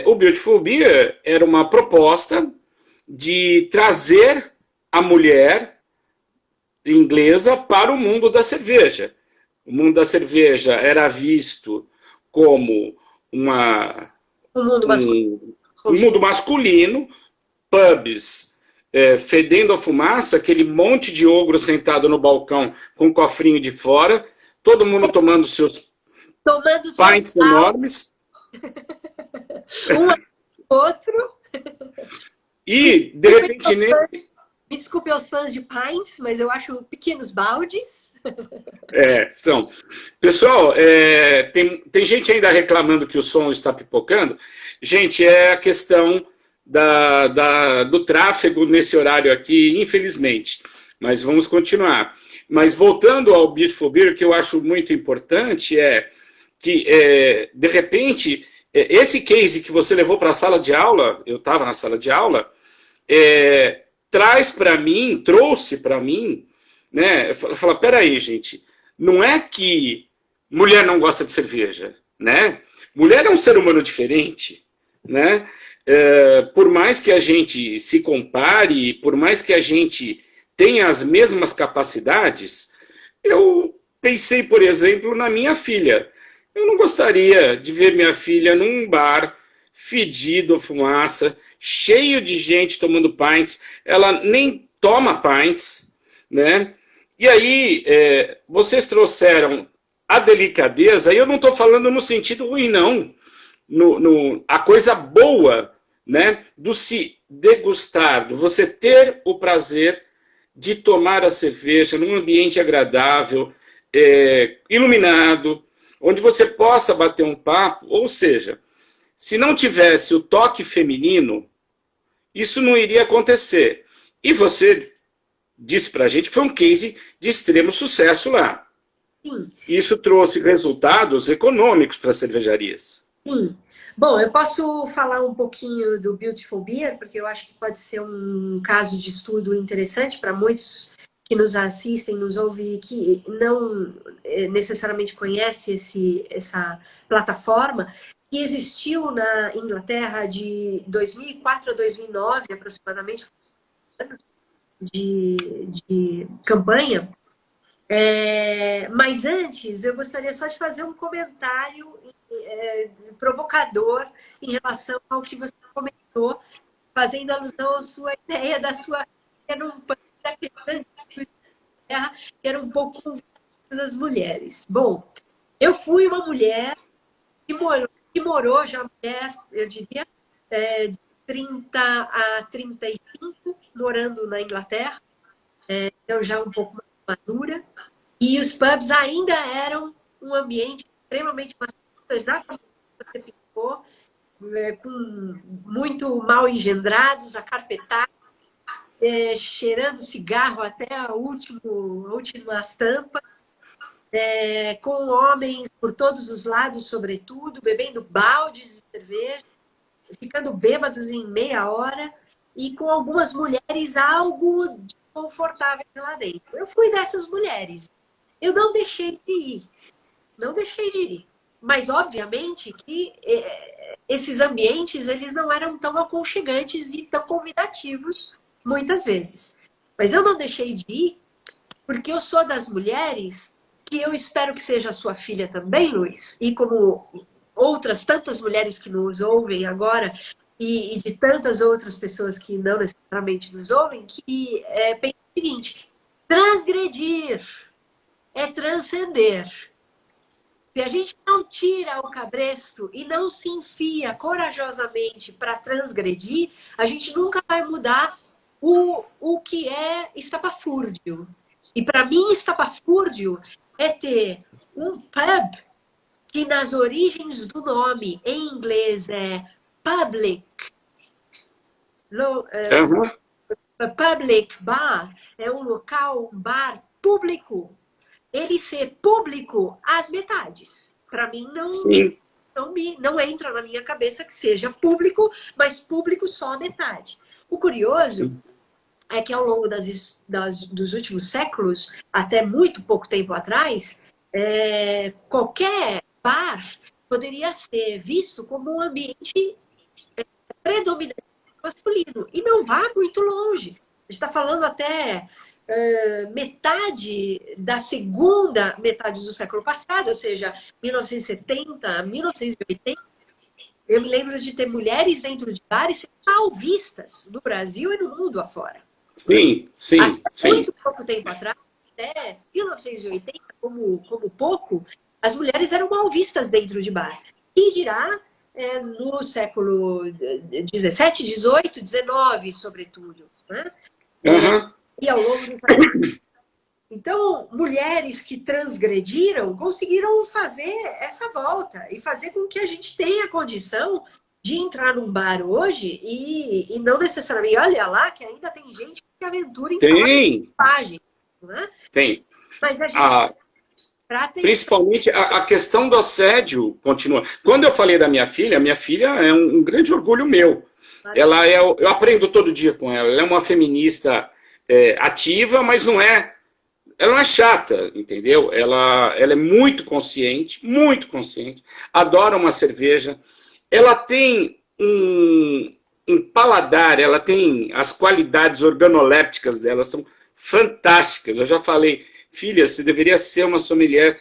o Beautiful Beer era uma proposta de trazer a mulher inglesa para o mundo da cerveja. O mundo da cerveja era visto como um mundo masculino, pubs fedendo a fumaça, aquele monte de ogro sentado no balcão com o cofrinho de fora, todo mundo tomando seus pints enormes. Outro. E, de repente, Me desculpe aos fãs de pints, mas eu acho pequenos baldes. São. Pessoal, tem gente ainda reclamando que o som está pipocando. Gente, é a questão do tráfego nesse horário aqui, infelizmente. Mas vamos continuar. Mas voltando ao Beautiful Beer, o que eu acho muito importante é que, de repente, esse case que você levou para a sala de aula, eu estava na sala de aula, trouxe para mim, né? Fala, peraí, gente, não é que mulher não gosta de cerveja, né? Mulher é um ser humano diferente, né? Por mais que a gente se compare, por mais que a gente tenha as mesmas capacidades, eu pensei, por exemplo, na minha filha. Eu não gostaria de ver minha filha num bar fedido a fumaça, cheio de gente tomando pints. Ela nem toma pints, né? E aí, vocês trouxeram a delicadeza, e eu não estou falando no sentido ruim, não. a coisa boa, né, do se degustar, do você ter o prazer de tomar a cerveja num ambiente agradável, iluminado, onde você possa bater um papo. Ou seja, se não tivesse o toque feminino, isso não iria acontecer. E você disse para a gente que foi um case de extremo sucesso lá. Sim. Isso trouxe resultados econômicos para as cervejarias. Sim. Bom, eu posso falar um pouquinho do Beautiful Beer, porque eu acho que pode ser um caso de estudo interessante para muitos que nos assistem, nos ouvem, que não necessariamente conhecem essa plataforma, que existiu na Inglaterra de 2004 a 2009, aproximadamente, de campanha. Mas antes, eu gostaria só de fazer um comentário provocador em relação ao que você comentou, fazendo alusão à sua ideia da sua que era um pouco as mulheres. Bom, eu fui uma mulher que morou já mulher, eu diria, de 30 a 35, morando na Inglaterra, então já um pouco mais madura, e os pubs ainda eram um ambiente extremamente masculino, exatamente o que você ficou, com muito mal engendrados, acarpetados, cheirando cigarro até a última estampa, com homens por todos os lados, sobretudo, bebendo baldes de cerveja, ficando bêbados em meia hora, e com algumas mulheres algo desconfortáveis lá dentro. Eu fui dessas mulheres. Eu não deixei de ir. Não deixei de ir. Mas, obviamente, que esses ambientes eles não eram tão aconchegantes e tão convidativos, muitas vezes. Mas eu não deixei de ir porque eu sou das mulheres que eu espero que seja a sua filha também, Luiz, e como outras tantas mulheres que nos ouvem agora e de tantas outras pessoas que não necessariamente nos ouvem, que pensam o seguinte: transgredir é transcender. Se a gente não tira o cabresto e não se enfia corajosamente para transgredir, a gente nunca vai mudar o que é estapafúrdio. E para mim, estapafúrdio é ter um pub que nas origens do nome em inglês é public. Public bar é um local, um bar público. Ele ser público às metades. Para mim, não entra na minha cabeça que seja público, mas público só a metade. O curioso é que ao longo dos últimos séculos, até muito pouco tempo atrás, qualquer bar poderia ser visto como um ambiente predominante masculino. E não vá muito longe. A gente está falando até metade da segunda metade do século passado, ou seja, 1970, 1980, eu me lembro de ter mulheres dentro de bares sendo mal vistas no Brasil e no mundo afora. Sim. Muito pouco tempo atrás, até 1980, como pouco, as mulheres eram mal vistas dentro de bar. E dirá no século 17, 18, 19, sobretudo, né? E ao longo do... Então, mulheres que transgrediram conseguiram fazer essa volta e fazer com que a gente tenha condição de entrar num bar hoje e não necessariamente... Olha lá que ainda tem gente que se aventura em página, né? Tem. Mas a gente... Principalmente a questão do assédio continua. Quando eu falei da minha filha é um grande orgulho meu. Eu aprendo todo dia com ela. Ela é uma feminista ativa, mas ela não é chata, entendeu? Ela é muito consciente, adora uma cerveja. Ela tem um paladar, ela tem as qualidades organolépticas dela, são fantásticas. Eu já falei, filha, você deveria ser uma sommelier,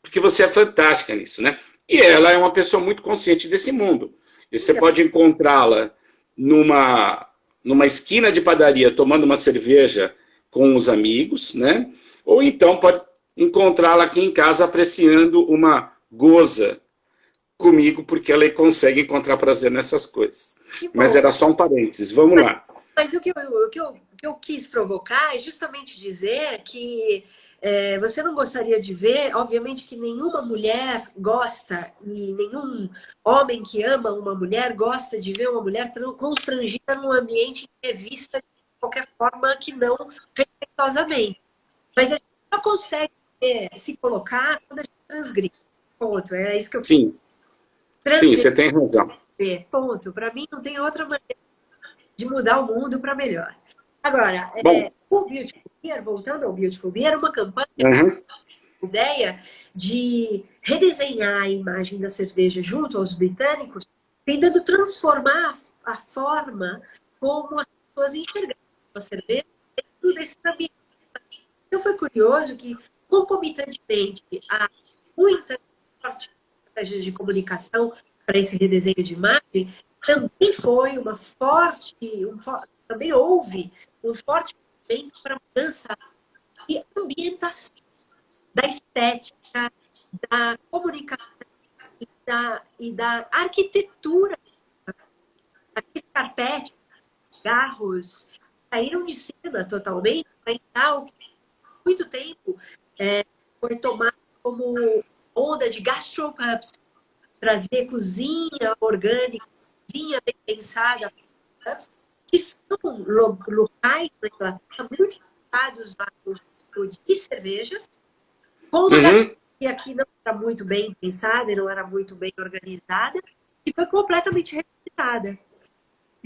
porque você é fantástica nisso, né? E ela é uma pessoa muito consciente desse mundo. E você pode encontrá-la numa esquina de padaria tomando uma cerveja com os amigos, né? Ou então pode encontrá-la aqui em casa apreciando uma goza comigo porque ela consegue encontrar prazer nessas coisas. Mas era só um parênteses, vamos lá. Mas o que eu quis provocar é justamente dizer que você não gostaria de ver, obviamente que nenhuma mulher gosta e nenhum homem que ama uma mulher gosta de ver uma mulher constrangida num ambiente que é vista de qualquer forma que não respeitosamente. Mas a gente só consegue se colocar quando a gente transgride. Ponto. É isso que eu Sim, sim, você tem razão. ponto. Para mim não tem outra maneira de mudar o mundo para melhor. Agora, Bom, o Beautiful Beer, voltando ao Beautiful Beer, era uma campanha, uhum, ideia de redesenhar a imagem da cerveja junto aos britânicos, tentando transformar a forma como as pessoas enxergavam a cerveja dentro desse ambiente. Então foi curioso que, concomitantemente a muitas estratégias de comunicação para esse redesenho de imagem, também foi também houve um forte movimento para mudança de ambientação, da estética, da comunicação e da arquitetura. Aqueles carpetes, garros, saíram de cena totalmente para entrar o que muito tempo foi tomado como onda de gastropubs, trazer cozinha orgânica, cozinha bem pensada, que são locais na Inglaterra muito pensados de cervejas, com uma uhum, que aqui não era muito bem pensada e não era muito bem organizada, e foi completamente revisitada.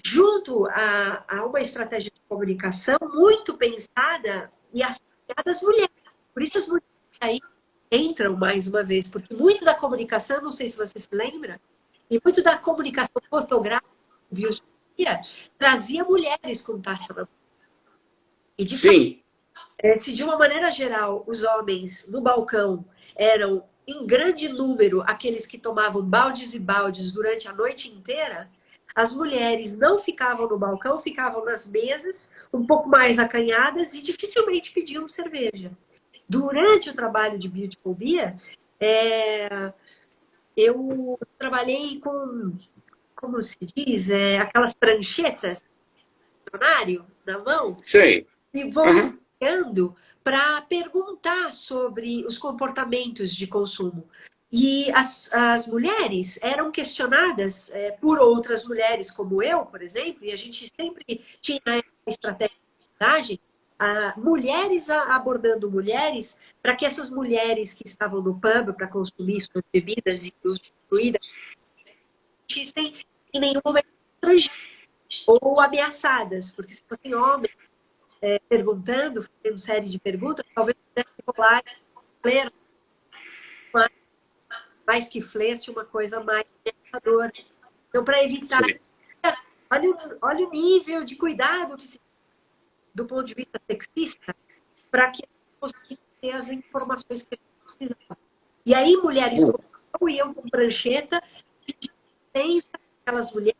Junto a uma estratégia de comunicação muito pensada e associada às mulheres. Por isso as mulheres aí entram mais uma vez, porque muito da comunicação, não sei se você se lembra, e muito da comunicação fotográfica trazia mulheres com taça na mão. E de fato, sim, se de uma maneira geral os homens no balcão eram em grande número aqueles que tomavam baldes e baldes durante a noite inteira, as mulheres não ficavam no balcão, ficavam nas mesas, um pouco mais acanhadas e dificilmente pediam cerveja. Durante o trabalho de Beautiful Beer, eu trabalhei com, como se diz, aquelas pranchetas na mão, sei. e Uhum, voluntariando para perguntar sobre os comportamentos de consumo. E as mulheres eram questionadas por outras mulheres, como eu, por exemplo, e a gente sempre tinha a estratégia de abordagem, mulheres abordando mulheres, para que essas mulheres que estavam no pub para consumir suas bebidas e usufruir sentissem em nenhum momento estrangeiro ou ameaçadas, porque se fossem homens perguntando, fazendo série de perguntas, talvez pudesse rolar flerte, mais que flerte, uma coisa mais ameaçadora. Então, para evitar, sei. olha o nível de cuidado que se do ponto de vista sexista, para que conseguisse ter as informações que precisavam. E aí, mulheres como eu iam com prancheta, pedindo licença aquelas mulheres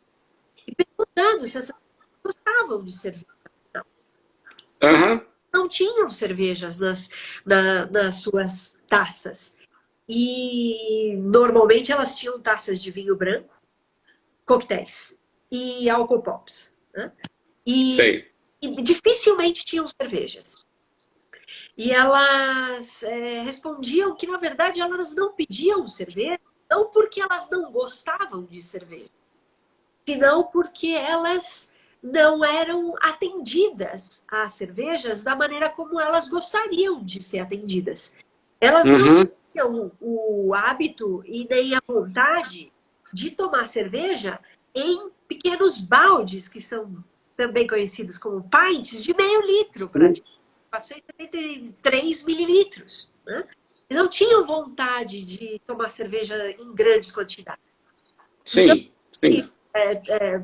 e perguntando se essas pessoas gostavam de cerveja. Uhum, Não tinham cervejas nas suas taças. E normalmente elas tinham taças de vinho branco, coquetéis e álcool pops. Né? E, sei. e dificilmente tinham cervejas. E elas respondiam que, na verdade, elas não pediam cerveja, não porque elas não gostavam de cerveja, senão porque elas não eram atendidas às cervejas da maneira como elas gostariam de ser atendidas. Elas não Uhum, tinham o hábito e nem a vontade de tomar cerveja em pequenos baldes, que são também conhecidos como pints, de meio litro, sim, praticamente, 473 mililitros. Né? E não tinham vontade de tomar cerveja em grandes quantidades. Então, sim, sim.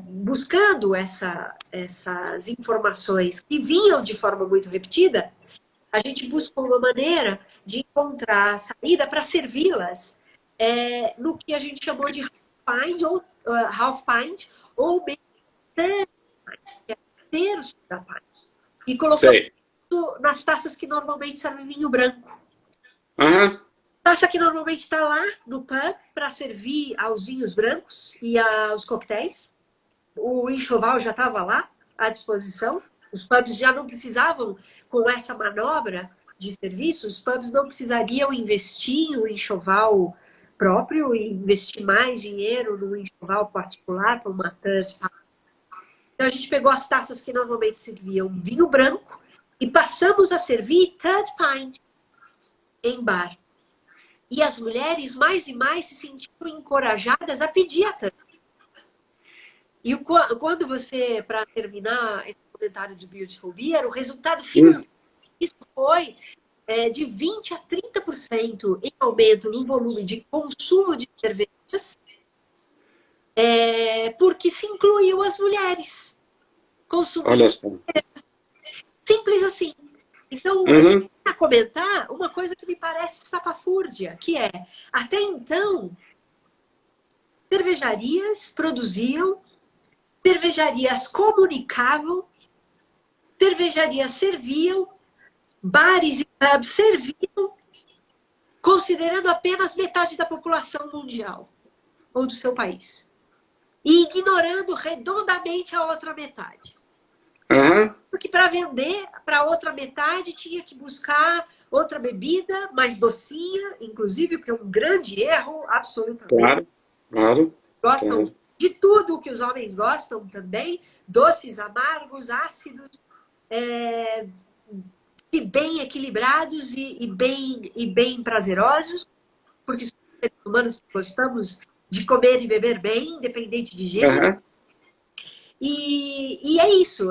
buscando essas informações que vinham de forma muito repetida, a gente buscou uma maneira de encontrar saída para servi-las no que a gente chamou de half pint ou meio terço da pint. E colocamos Sei. isso nas taças que normalmente servem vinho branco. Uhum, Taça que normalmente está lá no pub para servir aos vinhos brancos e aos coquetéis. O enxoval já estava lá à disposição. Os pubs já não precisavam, com essa manobra de serviço, os pubs não precisariam investir em um enxoval próprio e investir mais dinheiro no enxoval particular para uma third party. Então a gente pegou as taças que normalmente serviam vinho branco e passamos a servir third pint em bar. E as mulheres mais e mais se sentiram encorajadas a pedir a third. E quando você, para terminar esse comentário de Beautiful Beer, o resultado financeiro disso foi de 20% a 30% em aumento no volume de consumo de cervejas, porque se incluiu as mulheres consumindo cervejas. Simples assim. Então, eu queria comentar uma coisa que me parece estapafúrdia, que é, até então, cervejarias produziam, cervejarias comunicavam, cervejarias serviam, bares e pubs serviam, considerando apenas metade da população mundial ou do seu país. E ignorando redondamente a outra metade. Porque para vender para a outra metade tinha que buscar outra bebida mais docinha, inclusive, o que é um grande erro, absolutamente. Claro. Gostam de tudo o que os homens gostam também, doces, amargos, ácidos, e bem equilibrados e bem prazerosos, porque somos seres humanos que gostamos de comer e beber bem, independente de gênero. E é isso,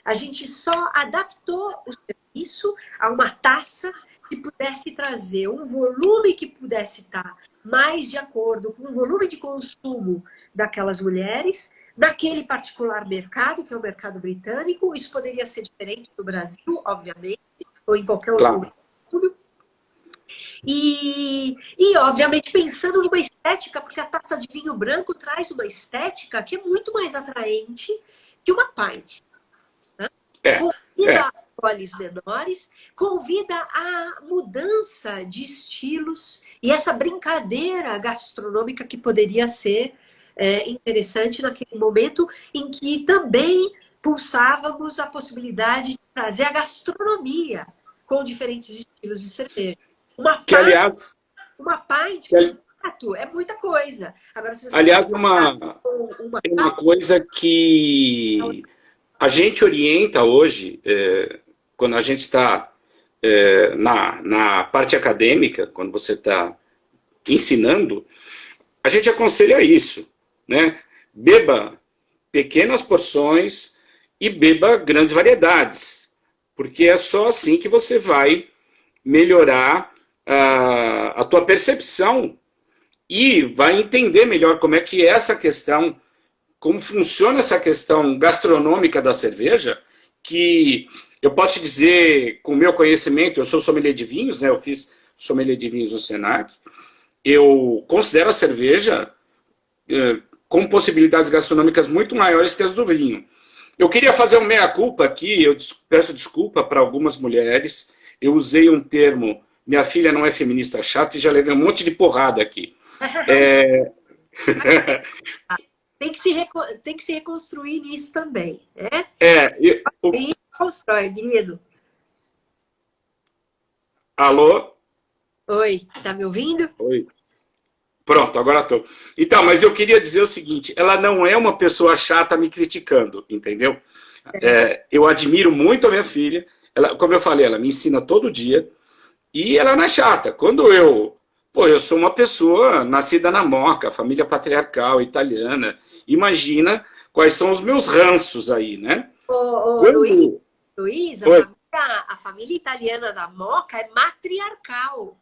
a gente só adaptou o serviço a uma taça que pudesse trazer um volume que pudesse estar mais de acordo com o volume de consumo daquelas mulheres, naquele particular mercado, que é o mercado britânico. Isso poderia ser diferente no Brasil, obviamente, ou em qualquer outro lugar do mundo. E, obviamente, pensando numa estética, porque a taça de vinho branco traz uma estética que é muito mais atraente que uma pint. Né? Convida a alcooles menores, convida a mudança de estilos e essa brincadeira gastronômica que poderia ser interessante naquele momento em que também pulsávamos a possibilidade de trazer a gastronomia com diferentes estilos de cerveja. Uma pint é muita coisa. Agora, se você aliás, é uma coisa que a gente orienta hoje, quando a gente está na parte acadêmica, quando você está ensinando, a gente aconselha isso, né? Beba pequenas porções e beba grandes variedades, porque é só assim que você vai melhorar a tua percepção e vai entender melhor como é que é essa questão, como funciona essa questão gastronômica da cerveja, que eu posso te dizer, com o meu conhecimento, eu sou sommelier de vinhos, né? Eu fiz sommelier de vinhos no Senac, eu considero a cerveja com possibilidades gastronômicas muito maiores que as do vinho. Eu queria fazer um meia-culpa aqui, eu peço desculpa para algumas mulheres, eu usei um termo, minha filha não é feminista chata, e já levei um monte de porrada aqui. Tem que se reconstruir nisso também, né? E constrói, menino. Alô? Oi, tá me ouvindo? Oi. Pronto, agora estou. Então, mas eu queria dizer o seguinte, ela não é uma pessoa chata me criticando, entendeu? Eu admiro muito a minha filha, ela, como eu falei, ela me ensina todo dia, e ela não é chata. Quando eu sou uma pessoa nascida na Moca, família patriarcal, italiana, imagina quais são os meus ranços aí, né? Luiz, a família italiana da Moca é matriarcal.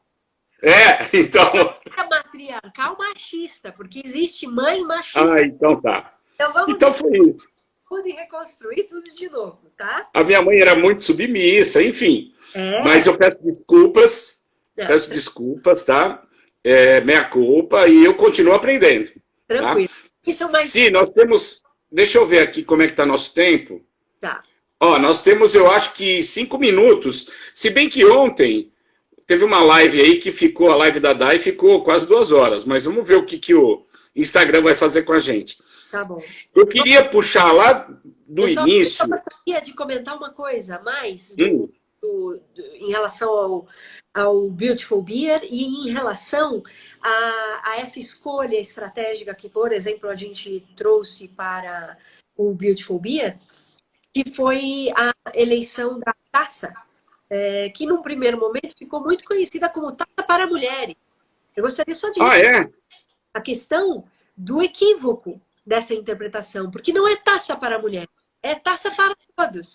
Então... É matriarcal machista, porque existe mãe machista. Então tá. Então foi isso. Tudo e reconstruir tudo de novo, tá? A minha mãe era muito submissa, enfim. Mas eu peço desculpas, tá? Meia culpa, e eu continuo aprendendo. Tranquilo. Tá? Sim, nós temos... Deixa eu ver aqui como é que está nosso tempo. Tá. Nós temos, eu acho que 5 minutos. Se bem que ontem teve uma live aí que ficou, a live da Dai ficou quase 2 horas, mas vamos ver o que o Instagram vai fazer com a gente. Tá bom. Eu queria puxar lá do início... Eu gostaria de comentar uma coisa a mais em relação ao Beautiful Beer e em relação a essa escolha estratégica que, por exemplo, a gente trouxe para o Beautiful Beer, que foi a eleição da taça, que num primeiro momento ficou muito conhecida como taça para mulheres. Eu gostaria só de a questão do equívoco dessa interpretação, porque não é taça para mulheres, é taça para todos.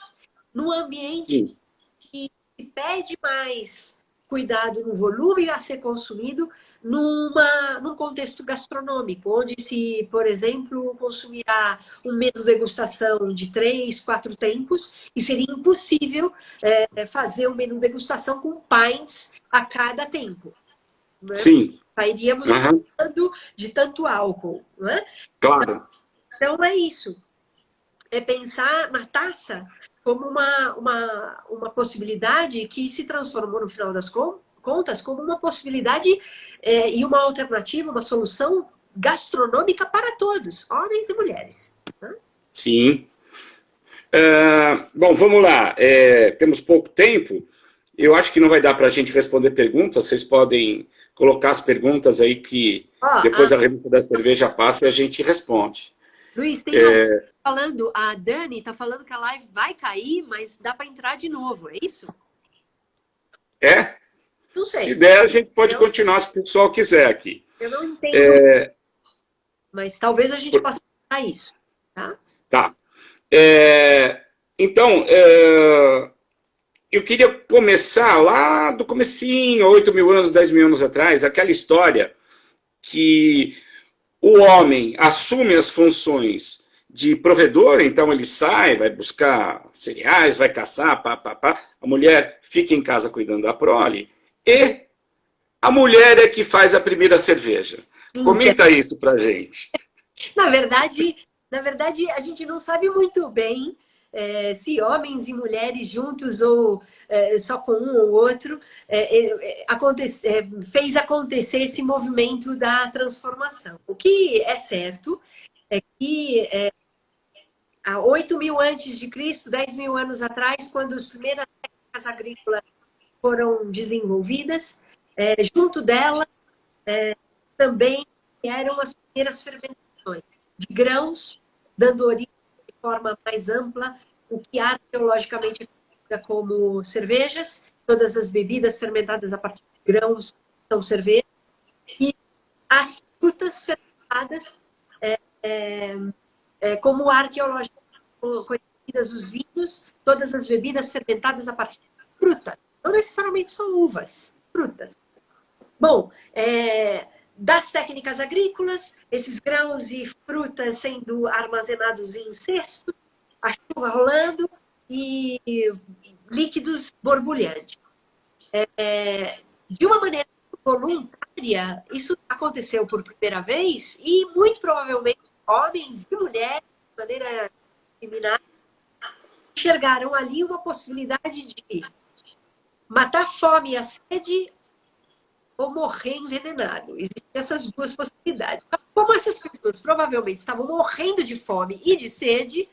Num ambiente que pede mais cuidado no volume a ser consumido num contexto gastronômico, onde se, por exemplo, consumirá um menu degustação de 3, 4 tempos, e seria impossível fazer um menu degustação com pints a cada tempo. Né? Sim. Sairíamos falando de tanto álcool. Não é? Claro. Então é isso. É pensar na taça como uma possibilidade que se transformou, no final das contas, como uma possibilidade e uma alternativa, uma solução gastronômica para todos, homens e mulheres. Né? Sim. Bom, vamos lá. Temos pouco tempo. Eu acho que não vai dar para a gente responder perguntas. Vocês podem colocar as perguntas aí que depois a revista da cerveja passa e a gente responde. Luiz, tem falando, a Dani está falando que a live vai cair, mas dá para entrar de novo, é isso? Não sei. Se der, a gente pode continuar se o pessoal quiser aqui. Eu não entendo, mas talvez a gente possa fazer isso, tá? Tá. Então, eu queria começar lá do comecinho, 8.000 anos, 10.000 anos atrás, aquela história que o homem assume as funções de provedor, então ele sai, vai buscar cereais, vai caçar, a mulher fica em casa cuidando da prole, e a mulher é que faz a primeira cerveja. Comenta isso pra gente. Na verdade, a gente não sabe muito bem se homens e mulheres juntos ou só com um ou outro fez acontecer esse movimento da transformação. O que é certo é que há 8.000 antes de Cristo, 10.000 anos atrás, quando as primeiras técnicas agrícolas foram desenvolvidas, junto dela também eram as primeiras fermentações de grãos, dando origem de forma mais ampla o que arqueologicamente é conhecida como cervejas. Todas as bebidas fermentadas a partir de grãos são cervejas. E as frutas fermentadas como arqueologicamente conhecidas, os vinhos, todas as bebidas fermentadas a partir de frutas. Não necessariamente são uvas, frutas. Bom, das técnicas agrícolas, esses grãos e frutas sendo armazenados em cestos, a chuva rolando e líquidos borbulhantes. De uma maneira voluntária, isso aconteceu por primeira vez e, muito provavelmente, homens e mulheres, de maneira discriminada, enxergaram ali uma possibilidade de matar a fome e a sede ou morrer envenenado. Existem essas duas possibilidades. Como essas pessoas provavelmente estavam morrendo de fome e de sede,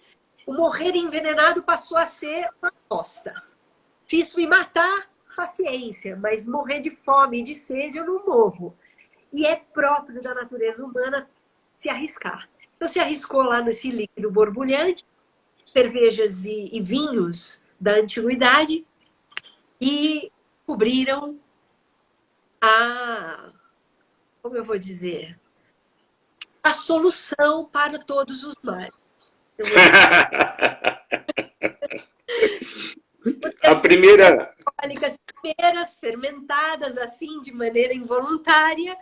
o morrer envenenado passou a ser uma aposta. Se isso me matar, paciência, mas morrer de fome e de sede eu não morro. E é próprio da natureza humana se arriscar. Então se arriscou lá nesse líquido borbulhante, cervejas e vinhos da antiguidade, e cobriram como eu vou dizer, a solução para todos os males. A primeira... As primeiras fermentadas assim, de maneira involuntária,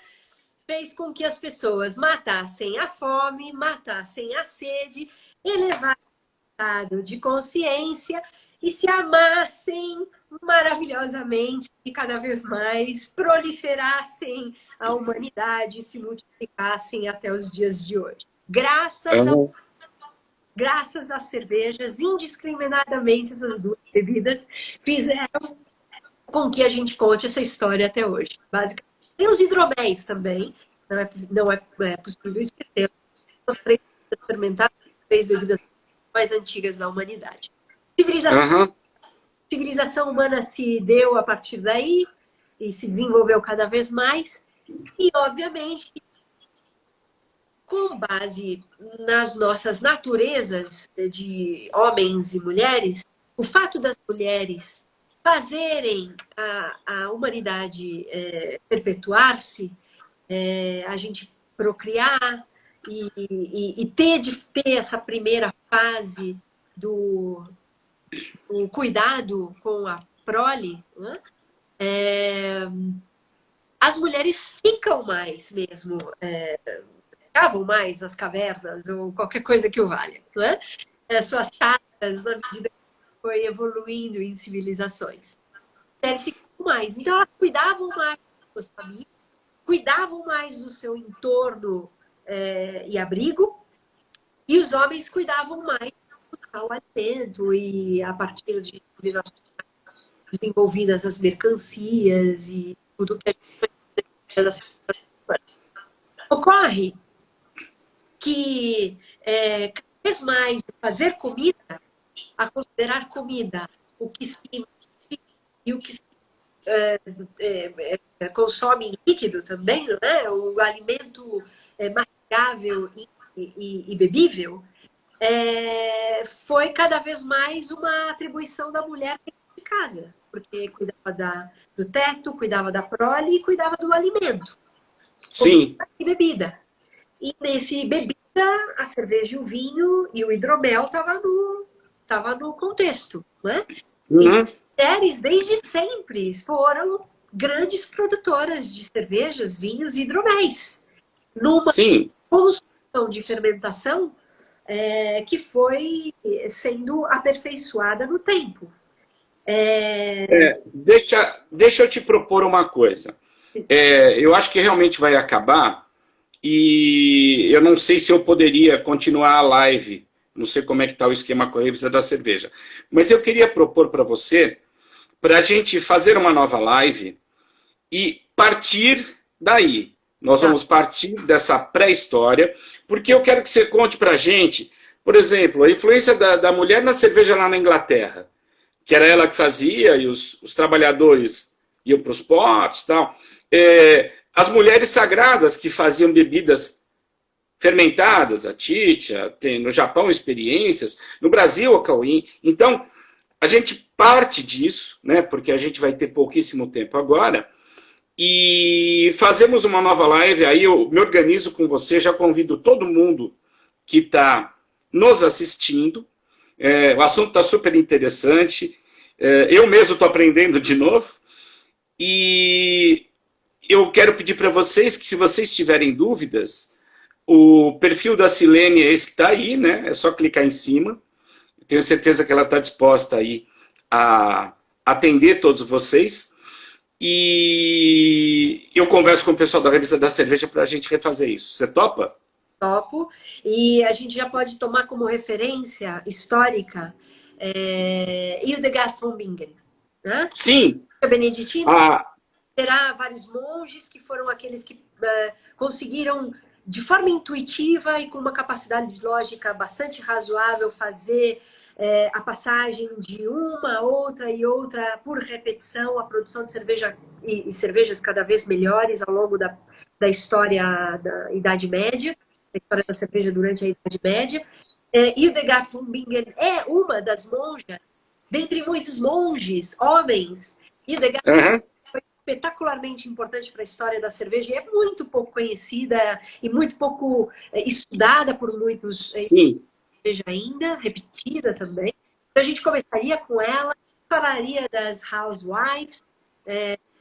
fez com que as pessoas matassem a fome, matassem a sede, elevassem o estado de consciência e se amassem maravilhosamente e cada vez mais proliferassem a humanidade e se multiplicassem até os dias de hoje. Graças às cervejas, indiscriminadamente, essas duas bebidas fizeram com que a gente conte essa história até hoje. Basicamente, tem os hidroméis também, não é possível esquecer as 3 bebidas fermentadas, 3 bebidas mais antigas da humanidade. Civilização humana se deu a partir daí e se desenvolveu cada vez mais. E, obviamente, com base nas nossas naturezas de homens e mulheres, o fato das mulheres fazerem a humanidade perpetuar-se, a gente procriar e ter essa primeira fase do cuidado com a prole, né? As mulheres ficam mais mesmo, ficavam mais nas cavernas ou qualquer coisa que o valha, né? Suas casas, na medida que foi evoluindo em civilizações. Eles ficavam mais. Então, elas cuidavam mais das suas famílias, cuidavam mais do seu entorno e abrigo, e os homens cuidavam mais do alimento e, a partir de civilizações desenvolvidas, as mercancias e tudo que a gente ocorre que cada vez mais fazer comida, a considerar comida o que se e o que se consome em líquido também, né? O alimento mastigável e bebível, foi cada vez mais uma atribuição da mulher de casa, porque cuidava do teto, cuidava da prole e cuidava do alimento. Sim. E bebida. E nesse bebida, a cerveja e o vinho e o hidromel tava no contexto, né? Uhum. E mulheres, desde sempre, foram grandes produtoras de cervejas, vinhos e hidroméis. Numa construção de fermentação que foi sendo aperfeiçoada no tempo. Deixa eu te propor uma coisa. Eu acho que realmente vai acabar e eu não sei se eu poderia continuar a live. Não sei como é que está o esquema com a revista da cerveja. Mas eu queria propor para você, para a gente fazer uma nova live e partir daí. Nós vamos partir dessa pré-história, porque eu quero que você conte para a gente, por exemplo, a influência da mulher na cerveja lá na Inglaterra, que era ela que fazia e os trabalhadores iam para os potes e tal. As mulheres sagradas que faziam bebidas fermentadas, a chicha, tem no Japão experiências, no Brasil a Cauim. Então, a gente parte disso, né, porque a gente vai ter pouquíssimo tempo agora, e fazemos uma nova live, aí eu me organizo com você, já convido todo mundo que está nos assistindo. O assunto está super interessante, eu mesmo estou aprendendo de novo, e eu quero pedir para vocês que, se vocês tiverem dúvidas, o perfil da Silene é esse que está aí, né? É só clicar em cima. Eu tenho certeza que ela está disposta aí a atender todos vocês. E eu converso com o pessoal da revista da cerveja para a gente refazer isso. Você topa? Topo. E a gente já pode tomar como referência histórica Hildegard von Bingen, né? Sim. A beneditina terá vários monges que foram aqueles que conseguiram, de forma intuitiva e com uma capacidade lógica bastante razoável, fazer a passagem de uma, outra e outra por repetição, a produção de cerveja e cervejas cada vez melhores ao longo da história da Idade Média, da história da cerveja durante a Idade Média. Hildegard von Bingen é uma das monjas, dentre muitos monges, homens. Hildegard foi espetacularmente importante para a história da cerveja e é muito pouco conhecida e muito pouco estudada por muitos. Sim. Cerveja ainda, repetida também. Então, a gente começaria com ela, falaria das housewives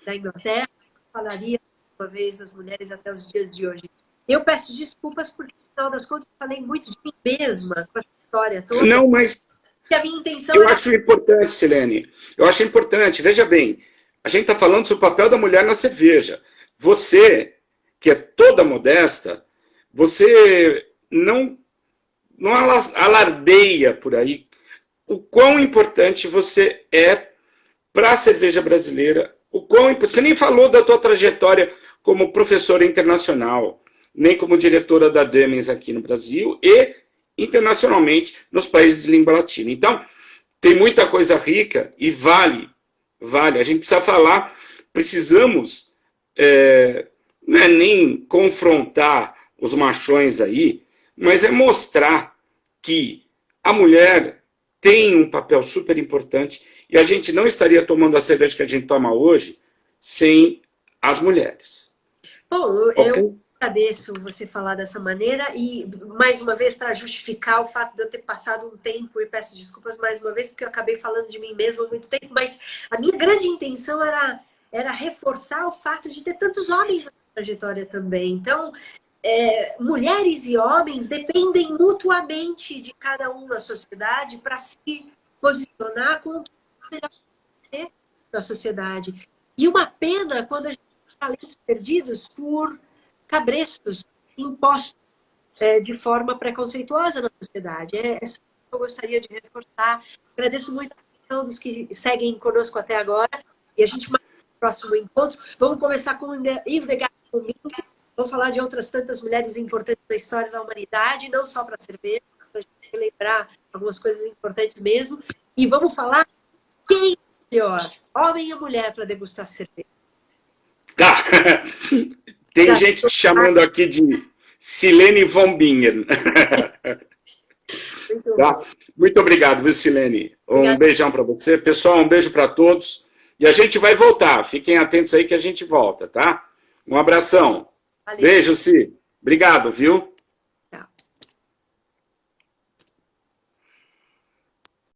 da Inglaterra, falaria uma vez das mulheres até os dias de hoje. Eu peço desculpas porque, no final das contas, eu falei muito de mim mesma com essa história toda. Não, mas a minha intenção acho importante, Silene. Eu acho importante. Veja bem, a gente está falando sobre o papel da mulher na cerveja. Você, que é toda modesta, você não alardeia por aí o quão importante você é para a cerveja brasileira. Você nem falou da tua trajetória como professora internacional, nem como diretora da Dummies aqui no Brasil e internacionalmente nos países de língua latina. Então, tem muita coisa rica e vale. A gente precisa falar, precisamos não é nem confrontar os machões aí, mas é mostrar que a mulher tem um papel super importante e a gente não estaria tomando a cerveja que a gente toma hoje sem as mulheres. Bom, eu agradeço você falar dessa maneira e, mais uma vez, para justificar o fato de eu ter passado um tempo, e peço desculpas mais uma vez, porque eu acabei falando de mim mesma há muito tempo, mas a minha grande intenção era reforçar o fato de ter tantos homens na trajetória também. Então, mulheres e homens dependem mutuamente de cada um na sociedade para se posicionar com o que é melhor da sociedade. E uma pena quando a gente tem talentos perdidos por cabrestos impostos de forma preconceituosa na sociedade. É isso que eu gostaria de reforçar. Agradeço muito a atenção dos que seguem conosco até agora. E a gente marca o próximo encontro. Vamos começar com Hildegard Domingue. Vamos falar de outras tantas mulheres importantes na história da humanidade, não só para a cerveja, para a gente relembrar algumas coisas importantes mesmo. E vamos falar quem é melhor, homem ou mulher, para degustar cerveja. Tá. Tem gente te chamando aqui de Silene von Bingen. Muito obrigado, viu, Silene? Um beijão para você. Pessoal, um beijo para todos. E a gente vai voltar. Fiquem atentos aí que a gente volta, tá? Um abração. Valeu. Beijo, Si. Obrigado, viu?